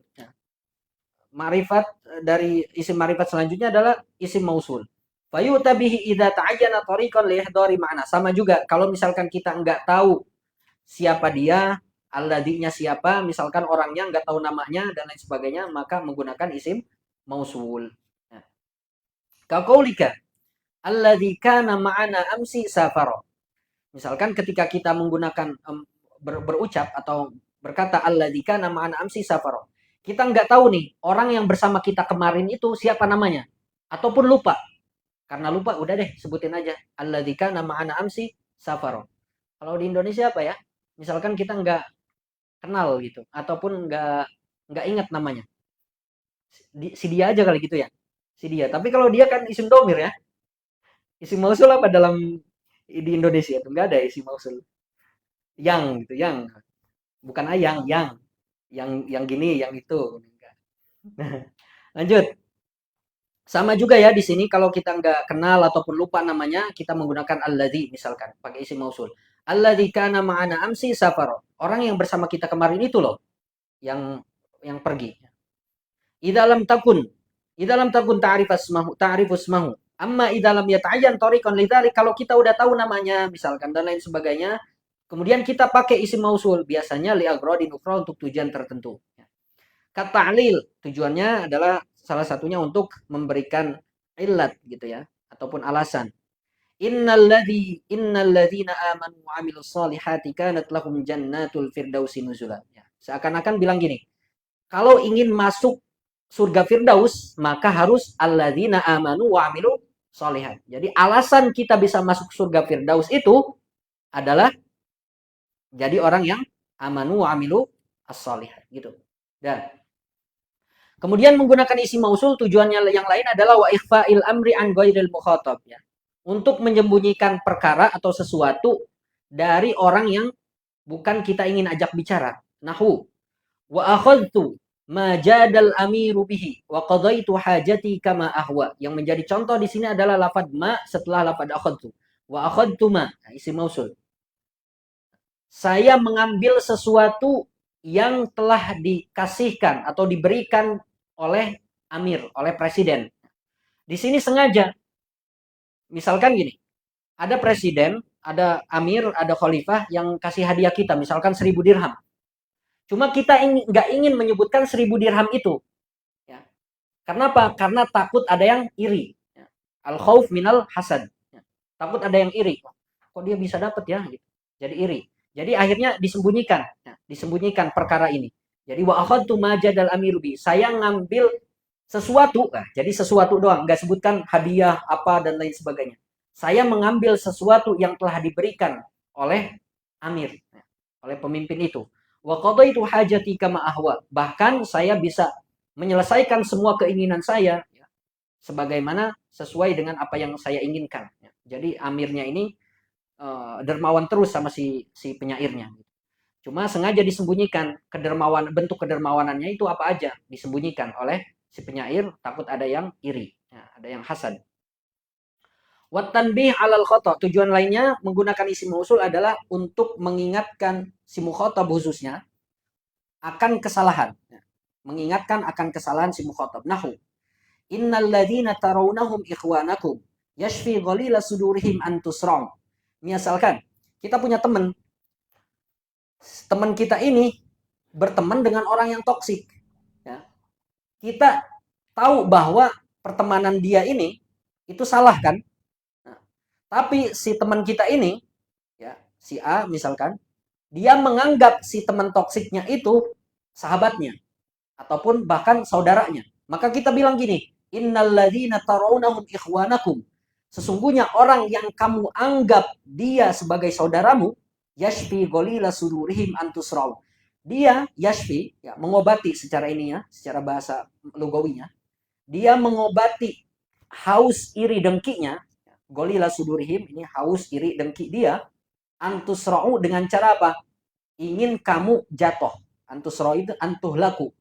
Ma'rifat dari isim ma'rifat selanjutnya adalah isim mausul. Fayu'ta bihi idza ta'ayyana tariqan li ihdari ma'na. Sama juga kalau misalkan kita enggak tahu siapa dia, alladinya siapa, misalkan orangnya enggak tahu namanya dan lain sebagainya, maka menggunakan isim mausul. Nah. Kaqaulika alladzi kana ma'ana amsi safara. Misalkan ketika kita menggunakan berucap atau berkata alladzi kana ma'ana amsi safara. Kita nggak tahu nih orang yang bersama kita kemarin itu siapa namanya ataupun lupa. Karena lupa udah deh sebutin aja alladzi kana ma'ana amsi safara. Kalau di Indonesia apa ya? Misalkan kita nggak kenal gitu ataupun nggak ingat namanya. Si dia aja kali gitu ya. Si dia. Tapi kalau dia kan isim domir ya. Isim mausul apa dalam di Indonesia itu nggak ada isim mausul. Yang gitu, yang. Bukan ayang, yang gini, yang itu. Nah, lanjut. Sama juga ya di sini kalau kita nggak kenal ataupun lupa namanya, kita menggunakan alladzi misalkan pakai isim mausul. Alladzi kana ma'ana amsi safaro. Orang yang bersama kita kemarin itu loh yang pergi. Idalam takun ta'rifus mahu. Amma idalam yata'ayyan tariqan lidzalik, kalau kita udah tahu namanya misalkan dan lain sebagainya, kemudian kita pakai isim mausul biasanya li agradin ukhra untuk tujuan tertentu. Kata'lil tujuannya adalah salah satunya untuk memberikan illat gitu ya ataupun alasan. Innalladzina amanu wa 'amilus solihati kanat lahum jannatul firdausi nuzula. Ya. Seakan-akan bilang gini, kalau ingin masuk surga Firdaus, maka harus alladzina amanu wa amilu sholihat. Jadi alasan kita bisa masuk surga Firdaus itu adalah jadi orang yang amanu wa amilu as-sholihat gitu. Dan kemudian menggunakan isi mausul tujuannya yang lain adalah wa ikhfa'il amri an ghairil mukhatab ya. Untuk menyembunyikan perkara atau sesuatu dari orang yang bukan kita ingin ajak bicara. Nahu wa akhadtu ma jadal amiru bihi wa qadaitu hajati kama ahwa. Yang menjadi contoh di sini adalah lafaz ma setelah lafaz akhadtu. Wa akhadtu ma, nah, isi mausul. Saya mengambil sesuatu yang telah dikasihkan atau diberikan oleh amir, oleh presiden. Di sini sengaja. Misalkan gini, ada presiden, ada amir, ada khalifah yang kasih hadiah kita, misalkan 1.000 dirham. Cuma kita nggak ingin menyebutkan 1.000 dirham itu. Ya. Karena apa? Karena takut ada yang iri. Ya. Al-khawf minal hasad. Ya. Takut ada yang iri. Kok dia bisa dapat ya? Gitu. Jadi iri. Jadi akhirnya disembunyikan. Ya. Disembunyikan perkara ini. Jadi wa akhadtu ma jadal amiru bi. Saya ngambil sesuatu, nah, jadi sesuatu doang, nggak sebutkan hadiah apa dan lain sebagainya. Saya mengambil sesuatu yang telah diberikan oleh amir, oleh pemimpin itu. Wa qadaitu hajati kama ahwa. Bahkan saya bisa menyelesaikan semua keinginan saya ya, sebagaimana sesuai dengan apa yang saya inginkan. Ya. Jadi amirnya ini dermawan terus sama si penyairnya. Cuma sengaja disembunyikan bentuk kedermawanannya itu apa aja disembunyikan oleh si penyair, takut ada yang iri, ya, ada yang hasad. Wat tanbih alal khata. Tujuan lainnya menggunakan isim mausul adalah untuk mengingatkan si mukhatab khususnya akan kesalahan. Ya. Mengingatkan akan kesalahan si mukhatab. Nahu. Innal ladzina tarawnahum ikhwanakum yashfi ghalila sudurihim an tusra'u. Misalkan kita punya teman kita ini berteman dengan orang yang toksik. Ya. Kita tahu bahwa pertemanan dia ini itu salah kan? Nah, tapi si teman kita ini, ya si A misalkan, dia menganggap si teman toksiknya itu sahabatnya ataupun bahkan saudaranya. Maka kita bilang gini, innalladzina tarawnahum ikhwanakum. Sesungguhnya orang yang kamu anggap dia sebagai saudaramu, yashfi ghalila sudurihim antusrau. Dia yashfi, ya, mengobati secara ininya, secara bahasa lugawinya. Dia mengobati haus iri dengkinya, ghalila sudurihim, ini haus iri dengki dia, antusrau dengan cara apa? Ingin kamu jatuh. Antusrau itu antuh laku,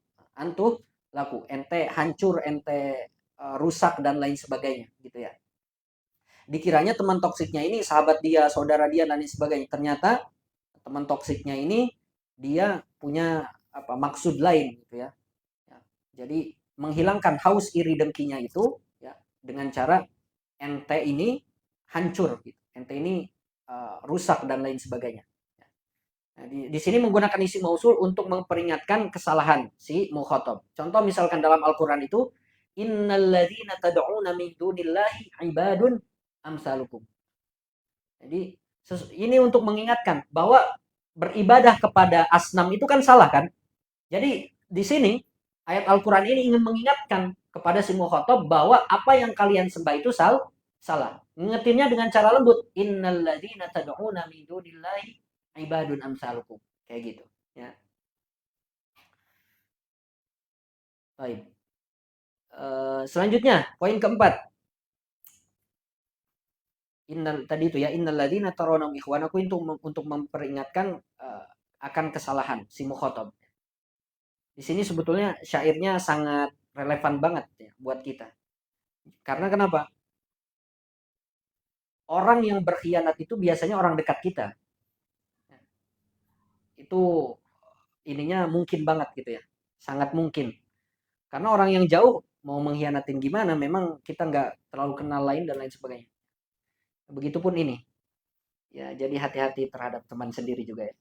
ente hancur, ente rusak dan lain sebagainya, gitu ya. Dikiranya teman toksiknya ini sahabat dia, saudara dia dan lain sebagainya. Ternyata teman toksiknya ini dia punya apa maksud lain gitu ya. Jadi menghilangkan haus iri dengkinya itu ya dengan cara ente ini hancur gitu. Ente ini rusak dan lain sebagainya. Nah, di sini menggunakan isim mausul untuk memperingatkan kesalahan si mukhatab. Contoh misalkan dalam Al-Qur'an itu innalladzina tad'una min dunillahi ibadun amsalukum. Jadi ini untuk mengingatkan bahwa beribadah kepada asnam itu kan salah kan? Jadi di sini ayat Al-Qur'an ini ingin mengingatkan kepada si mukhatab bahwa apa yang kalian sembah itu salah. Ngingetinnya dengan cara lembut, innalladzina tad'una min dunillahi ibadun amsalukum. Kayak gitu, ya. Baik. Selanjutnya, poin keempat. Tadi itu ya, innalladzina tarawnahum ikhwanakum untuk memperingatkan akan kesalahan si mukhatab. Di sini sebetulnya syairnya sangat relevan banget ya buat kita. Karena kenapa? Orang yang berkhianat itu biasanya orang dekat kita. Itu ininya mungkin banget gitu ya. Sangat mungkin. Karena orang yang jauh mau mengkhianatin gimana, memang kita nggak terlalu kenal lain dan lain sebagainya. Begitupun ini. Ya, jadi hati-hati terhadap teman sendiri juga ya.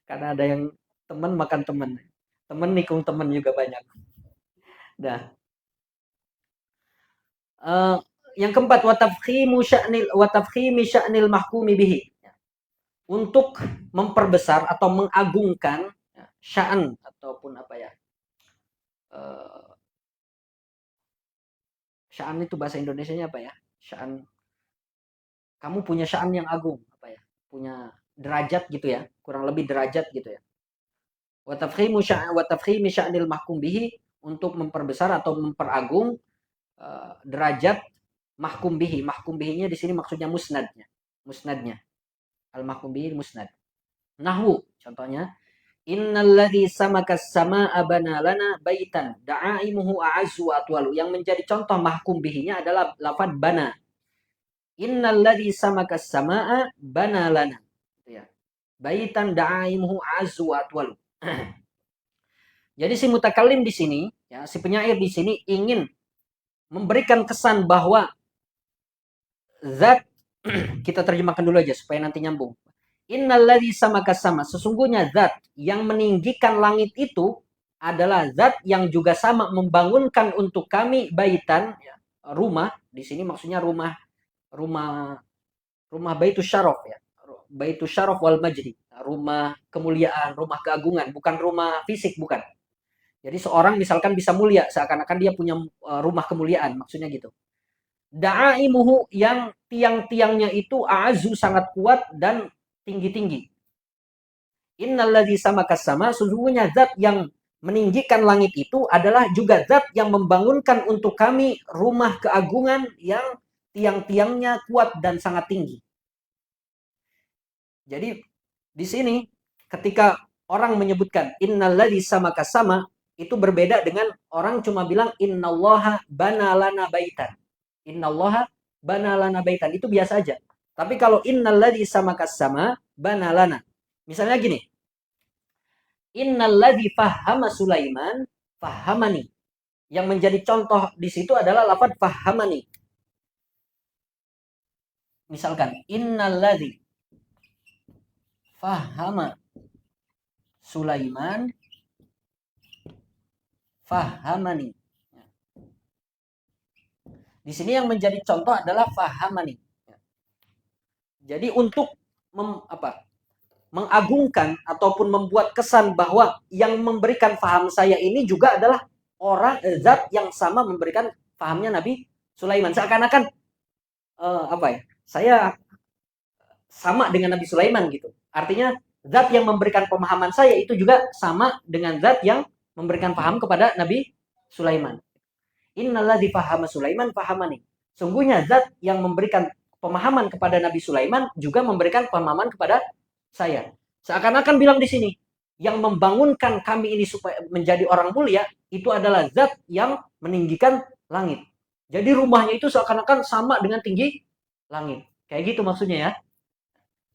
Karena ada yang teman makan teman. Teman nikung teman juga banyak. Dah. Yang keempat, wa tafkhimi sya'nil mahkumi bihi. Untuk memperbesar atau mengagungkan sya'an ataupun apa ya? eh, sya'an itu bahasa Indonesianya apa ya? Sya'an, kamu punya sya'an yang agung, apa ya? Punya derajat gitu ya, kurang lebih derajat gitu ya. Wa tafkhimi sya'nil mahkum bihi, untuk memperbesar atau memperagung derajat mahkum bihi. Mahkum bihinya di sini maksudnya musnadnya. Musnadnya. Al mahkum bihi musnad. Nahwu contohnya, innalladzi samakas samaa bana lana baitan da'aimuhu a'azzu wa atwalu. Yang menjadi contoh mahkum bihinya adalah lafaz bana. Innalladzi samakas samaa bana lana. Gitu ya. Baitan da'aimuhu a'azzu wa atwalu. Jadi si mutakallim di sini, ya, si penyair di sini ingin memberikan kesan bahwa zat kita terjemahkan dulu aja supaya nanti nyambung. Innalladzi samaka sama, sesungguhnya zat yang meninggikan langit itu adalah zat yang juga sama membangunkan untuk kami baitan, ya, rumah. Di sini maksudnya rumah baitus syaraf, ya. Baitus syaraf wal majdi, rumah kemuliaan, rumah keagungan, bukan rumah fisik, bukan. Jadi seorang misalkan bisa mulia seakan-akan dia punya rumah kemuliaan, maksudnya gitu. Da'aimuhu, yang tiang-tiangnya itu a'azu, sangat kuat dan tinggi-tinggi. Innalladzi samakas sama, sesungguhnya zat yang meninggikan langit itu adalah juga zat yang membangunkan untuk kami rumah keagungan yang tiang-tiangnya kuat dan sangat tinggi. Jadi di sini ketika orang menyebutkan innalladzi samakas sama, itu berbeda dengan orang cuma bilang innallaha bana lana baitan. Innallaha bana lana baitan, itu biasa aja. Tapi kalau innalladzi samakas sama bana lana, misalnya gini, innalladzi fahama Sulaiman fahamani. Yang menjadi contoh di situ adalah lafaz fahamani. Misalkan innalladzi fahama Sulaiman fahamani. Di sini yang menjadi contoh adalah fahamani. Jadi untuk mengagungkan ataupun membuat kesan bahwa yang memberikan faham saya ini juga adalah orang zat yang sama memberikan fahamnya Nabi Sulaiman. Seakan-akan saya sama dengan Nabi Sulaiman gitu. Artinya zat yang memberikan pemahaman saya itu juga sama dengan zat yang memberikan paham kepada Nabi Sulaiman. Innalladzi fahama Sulaiman fahamani. Sungguhnya zat yang memberikan pemahaman kepada Nabi Sulaiman juga memberikan pemahaman kepada saya. Seakan-akan bilang di sini, yang membangunkan kami ini supaya menjadi orang mulia itu adalah zat yang meninggikan langit. Jadi rumahnya itu seakan-akan sama dengan tinggi langit. Kayak gitu maksudnya ya.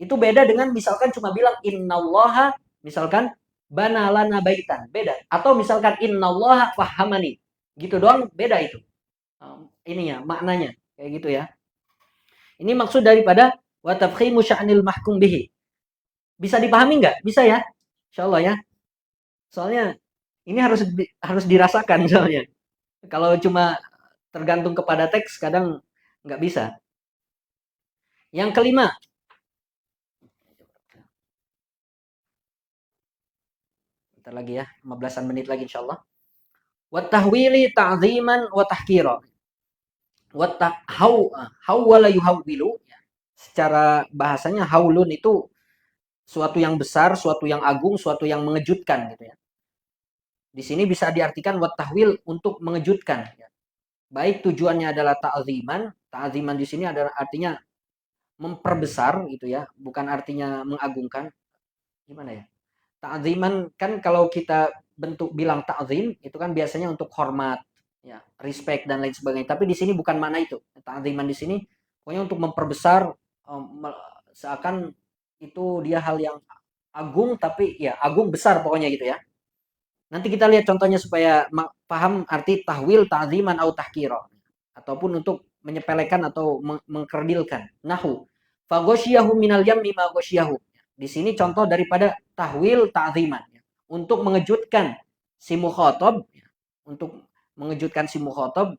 Itu beda dengan misalkan cuma bilang innallaha, misalkan bana lana baitan, beda. Atau misalkan innallaha fahamani. Gitu doang, beda itu. Ininya, maknanya. Kayak gitu ya. Ini maksud daripada wa tafkhimu sya'nil mahkum bihi. Bisa dipahami nggak? Bisa ya? Insyaallah ya. Soalnya ini harus dirasakan soalnya. Kalau cuma tergantung kepada teks kadang nggak bisa. Yang kelima, bentar lagi ya, 15-an menit lagi insyaallah. Wa tahwili ta'ziman wa tahkira. Wa hawwala yuhawwilu. Secara bahasanya haulun itu suatu yang besar, suatu yang agung, suatu yang mengejutkan gitu ya. Di sini bisa diartikan wa tahwil, untuk mengejutkan ya. Baik tujuannya adalah ta'ziman. Ta'ziman di sini adalah artinya memperbesar gitu ya, bukan artinya mengagungkan. Gimana ya? Ta'ziman kan kalau kita bentuk bilang ta'zim itu kan biasanya untuk hormat, ya, respect dan lain sebagainya. Tapi di sini bukan makna itu. Ta'ziman di sini pokoknya untuk memperbesar, seakan itu dia hal yang agung, tapi ya agung besar pokoknya gitu ya. Nanti kita lihat contohnya supaya paham arti tahwil, ta'ziman atau tahkira, ataupun untuk menyepelekan atau mengkerdilkan. Nahu faghasyiyahu minal yammi ma ghasyiyahu. Di sini contoh daripada tahwil ta'ziman, untuk mengejutkan si mukhatab, untuk mengejutkan si mukhatab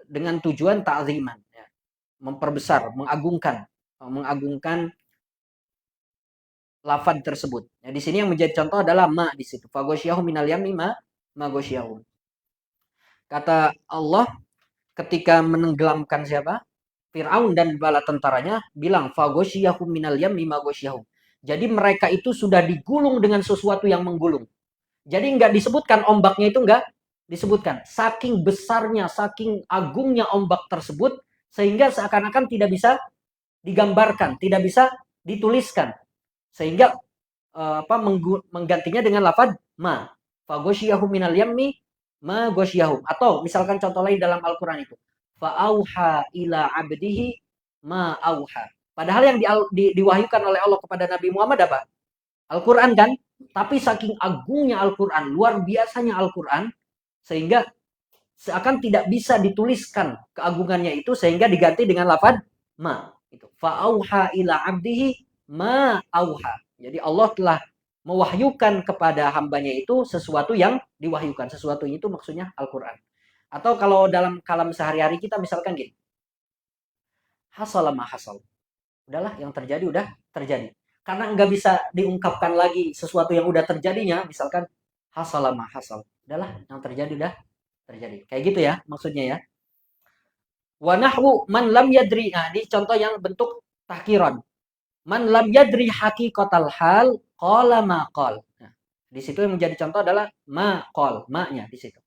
dengan tujuan ta'ziman, memperbesar, mengagungkan lafaz tersebut. Di sini yang menjadi contoh adalah ma di situ. Faghasyiyahu minal yammi ma ma ghasyiyahum. Kata Allah ketika menenggelamkan siapa? Fir'aun dan bala tentaranya bilang fa ghasyiyahum minal yammi ma ghasyiyahum. Jadi mereka itu sudah digulung dengan sesuatu yang menggulung. Jadi nggak disebutkan ombaknya itu nggak disebutkan. Saking besarnya, saking agungnya ombak tersebut sehingga seakan-akan tidak bisa digambarkan, tidak bisa dituliskan. Sehingga menggantinya dengan lafaz ma. Fa ghasyiyahum minal yammi ma ghasyiyahum. Atau misalkan contoh lain dalam Al-Qur'an itu. Fa auha ila abdihi ma auha. Padahal yang diwahyukan oleh Allah kepada Nabi Muhammad apa? Al-Quran kan? Tapi saking agungnya Al-Quran, luar biasanya Al-Quran, sehingga seakan tidak bisa dituliskan keagungannya itu, sehingga diganti dengan lafaz ma. Fa'auha ila abdihi ma auha. Jadi Allah telah mewahyukan kepada hambanya itu sesuatu yang diwahyukan. Sesuatu itu maksudnya Al-Quran. Atau kalau dalam kalam sehari-hari kita misalkan gini. Hasal ma hasal. Udahlah, yang terjadi udah terjadi. Karena nggak bisa diungkapkan lagi sesuatu yang udah terjadinya, misalkan hasal ma hasal. Udahlah, yang terjadi udah terjadi. Kayak gitu ya maksudnya ya. Wa nahwu man lam yadri. Nah, ini contoh yang bentuk tahkiran. Man lam yadri haqiqatal hal qala ma qal. Nah, di situ yang menjadi contoh adalah ma qal, ma-nya di situ.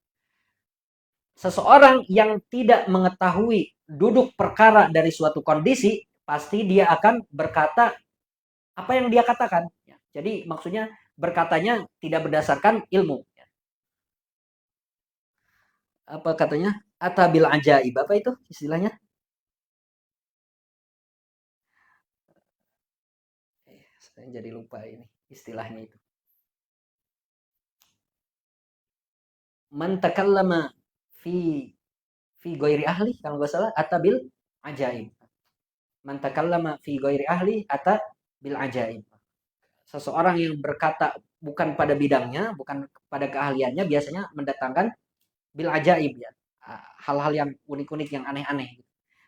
Seseorang yang tidak mengetahui duduk perkara dari suatu kondisi, pasti dia akan berkata apa yang dia katakan. Jadi maksudnya berkatanya tidak berdasarkan ilmu. Apa katanya? Atabil ajaib. Apa itu istilahnya? Saya jadi lupa ini istilahnya itu. Man takallama fi ghairi ahli, kalau nggak salah, atabil ajaib. Man takallama fi ghairi ahli atabil ajaib. Seseorang yang berkata bukan pada bidangnya, bukan pada keahliannya, biasanya mendatangkan bil ajaib ya. Hal-hal yang unik-unik, yang aneh-aneh.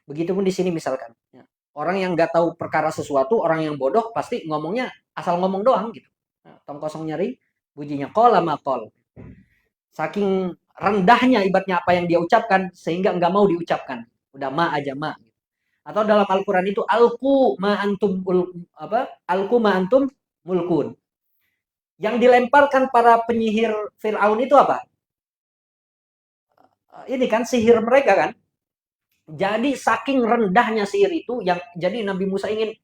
Begitupun di sini misalkan. Ya. Orang yang nggak tahu perkara sesuatu, orang yang bodoh pasti ngomongnya asal ngomong doang gitu. Nah, tong kosong nyari bujinya qala ma qol. Saking rendahnya ibaratnya apa yang dia ucapkan sehingga nggak mau diucapkan. Udah ma aja ma. Atau dalam Al-Qur'an itu alqu ma antum alqu ma antum mulkun. Yang dilemparkan para penyihir Fir'aun itu apa? Ini kan sihir mereka kan. Jadi saking rendahnya sihir itu yang jadi Nabi Musa ingin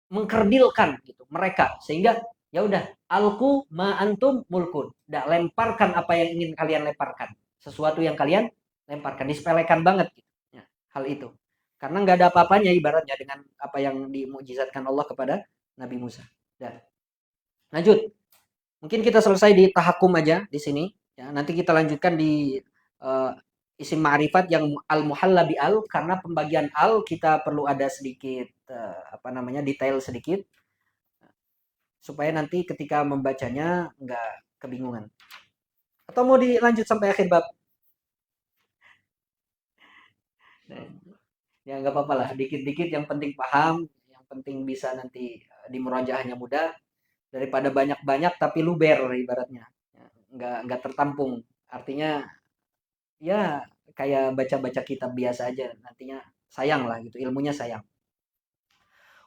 mengkerdilkan gitu mereka sehingga ya udah alku ma antum mulkun. Udah lemparkan apa yang ingin kalian lemparkan. Sesuatu yang kalian lemparkan, disepelekan banget gitu. Ya, hal itu. Karena nggak ada apa-apanya ibaratnya dengan apa yang dimukjizatkan Allah kepada Nabi Musa. Dan lanjut. Mungkin kita selesai di tahakum aja di sini. Ya, nanti kita lanjutkan di isim ma'rifat yang al-muhalla bi al, karena pembagian al kita perlu ada sedikit detail sedikit supaya nanti ketika membacanya nggak kebingungan. Atau mau dilanjut sampai akhir bab? Ya nggak apa-apa lah, dikit-dikit yang penting paham, yang penting bisa nanti di murajaahnya mudah daripada banyak-banyak tapi luber ibaratnya. Nggak tertampung. Artinya ya kayak baca-baca kitab biasa aja, nantinya sayang lah gitu, ilmunya sayang.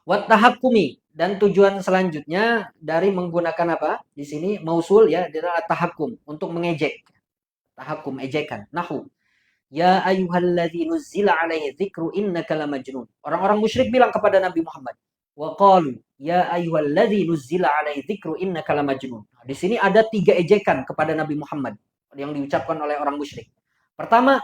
Wat tahakkumi, dan tujuan selanjutnya dari menggunakan apa? Di sini mausul ya, adalah tahakkum, untuk mengejek. Tahakkum, ejekan. Nahu. Ya ayyuhalladzi nuzzila alaihi dzikru innaka lamajnun. Orang-orang musyrik bilang kepada Nabi Muhammad, wa qalu ya ayyuhalladzi nuzzila alaihi dzikru innaka lamajnun. Di sini ada 3 ejekan kepada Nabi Muhammad yang diucapkan oleh orang musyrik. Pertama,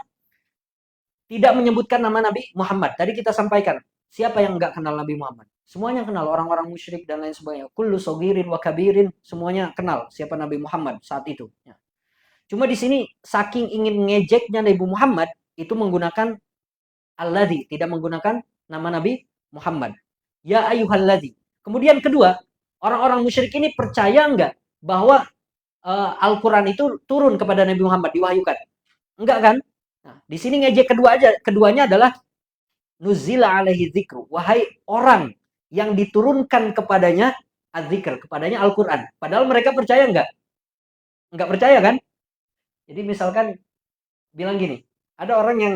tidak menyebutkan nama Nabi Muhammad. Tadi kita sampaikan, siapa yang enggak kenal Nabi Muhammad? Semuanya kenal, orang-orang musyrik dan lain sebagainya. Kullu sogirin wa kabirin, semuanya kenal siapa Nabi Muhammad saat itu. Cuma di sini saking ingin ngejeknya Nabi Muhammad itu menggunakan alladzi, tidak menggunakan nama Nabi Muhammad. Ya ayyuhalladzi. Kemudian kedua, orang-orang musyrik ini percaya enggak bahwa Al-Qur'an itu turun kepada Nabi Muhammad, diwahyukan? Enggak kan? Nah, di sini ngejek keduanya adalah nuzila alaihi dzikru, wahai orang yang diturunkan kepadanya adzikr, kepadanya Al-Qur'an. Padahal mereka percaya enggak? Enggak percaya kan? Jadi misalkan bilang gini, ada orang yang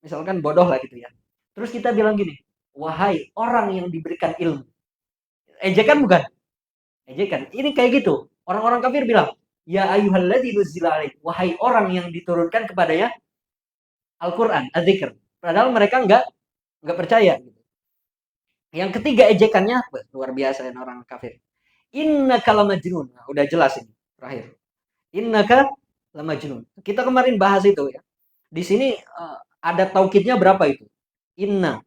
misalkan bodoh lah gitu ya. Terus kita bilang gini, wahai orang yang diberikan ilmu. Ejekan bukan? Ejekan. Ini kayak gitu. Orang-orang kafir bilang, ya ayyuhalladzi nuzzila alaih. Wahai orang yang diturunkan kepadanya Al-Qur'an, adzikr. Padahal mereka nggak percaya. Yang ketiga ejekannya luar biasa ya orang kafir. Innaka lamajnun. Nah, udah jelas ini terakhir. Innaka lamajnun. Kita kemarin bahas itu ya. Di sini ada taukidnya berapa itu? Inna.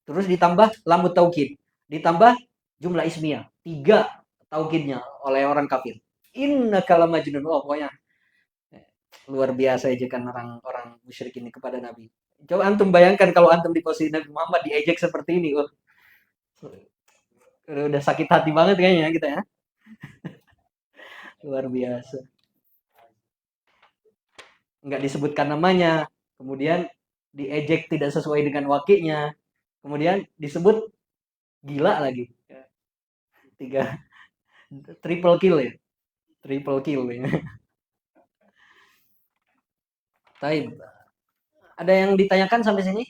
Terus ditambah lamut taukid. Ditambah jumlah ismiyah. 3 taukidnya oleh orang kafir. Innaka lamajnun. Oh, pokoknya luar biasa ejekan orang-orang musyrik ini kepada Nabi. Coba antum bayangkan kalau antum di posisi Nabi Muhammad diejek seperti ini. Oh, udah sakit hati banget kayaknya kita ya. Luar biasa. Nggak disebutkan namanya, kemudian diejek tidak sesuai dengan wakilnya, kemudian disebut gila lagi. 3 triple kill ya. Triple kill ya. Taib. Ada yang ditanyakan sampai sini?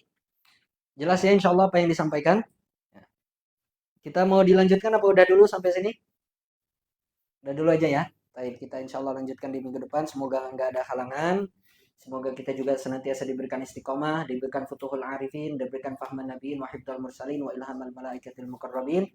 Jelas ya insyaallah apa yang disampaikan? Kita mau dilanjutkan apa udah dulu sampai sini? Udah dulu aja ya. Baik, kita insya Allah lanjutkan di minggu depan. Semoga nggak ada halangan. Semoga kita juga senantiasa diberikan istiqomah, diberikan futuhul arifin, diberikan fahman nabiin, wa hifdzal mursalin, wa ilhamal malaikatil muqarrabin.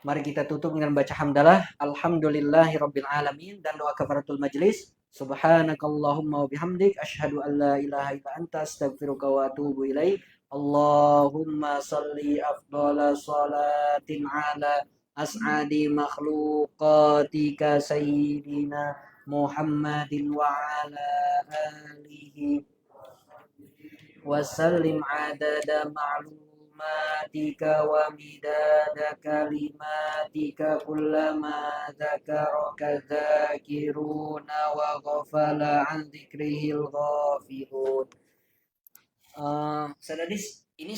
Mari kita tutup dengan baca hamdalah. Alhamdulillahi rabbil alamin. Dan doa kafaratul majlis. Subhanakallahumma wa bihamdik. Ashhadu an la ilaha illa anta astaghfiruka wa atubu ilaih. Allahumma salli afdala salatin ala as'adi makhluqatika sayyidina Muhammadin wa ala alihi wasallim adada ma'lumatika wa midada kalimatika kullama dzakaraka dzakiruna wa ghafala an dzikrihil ghafilun. Sadadis, ini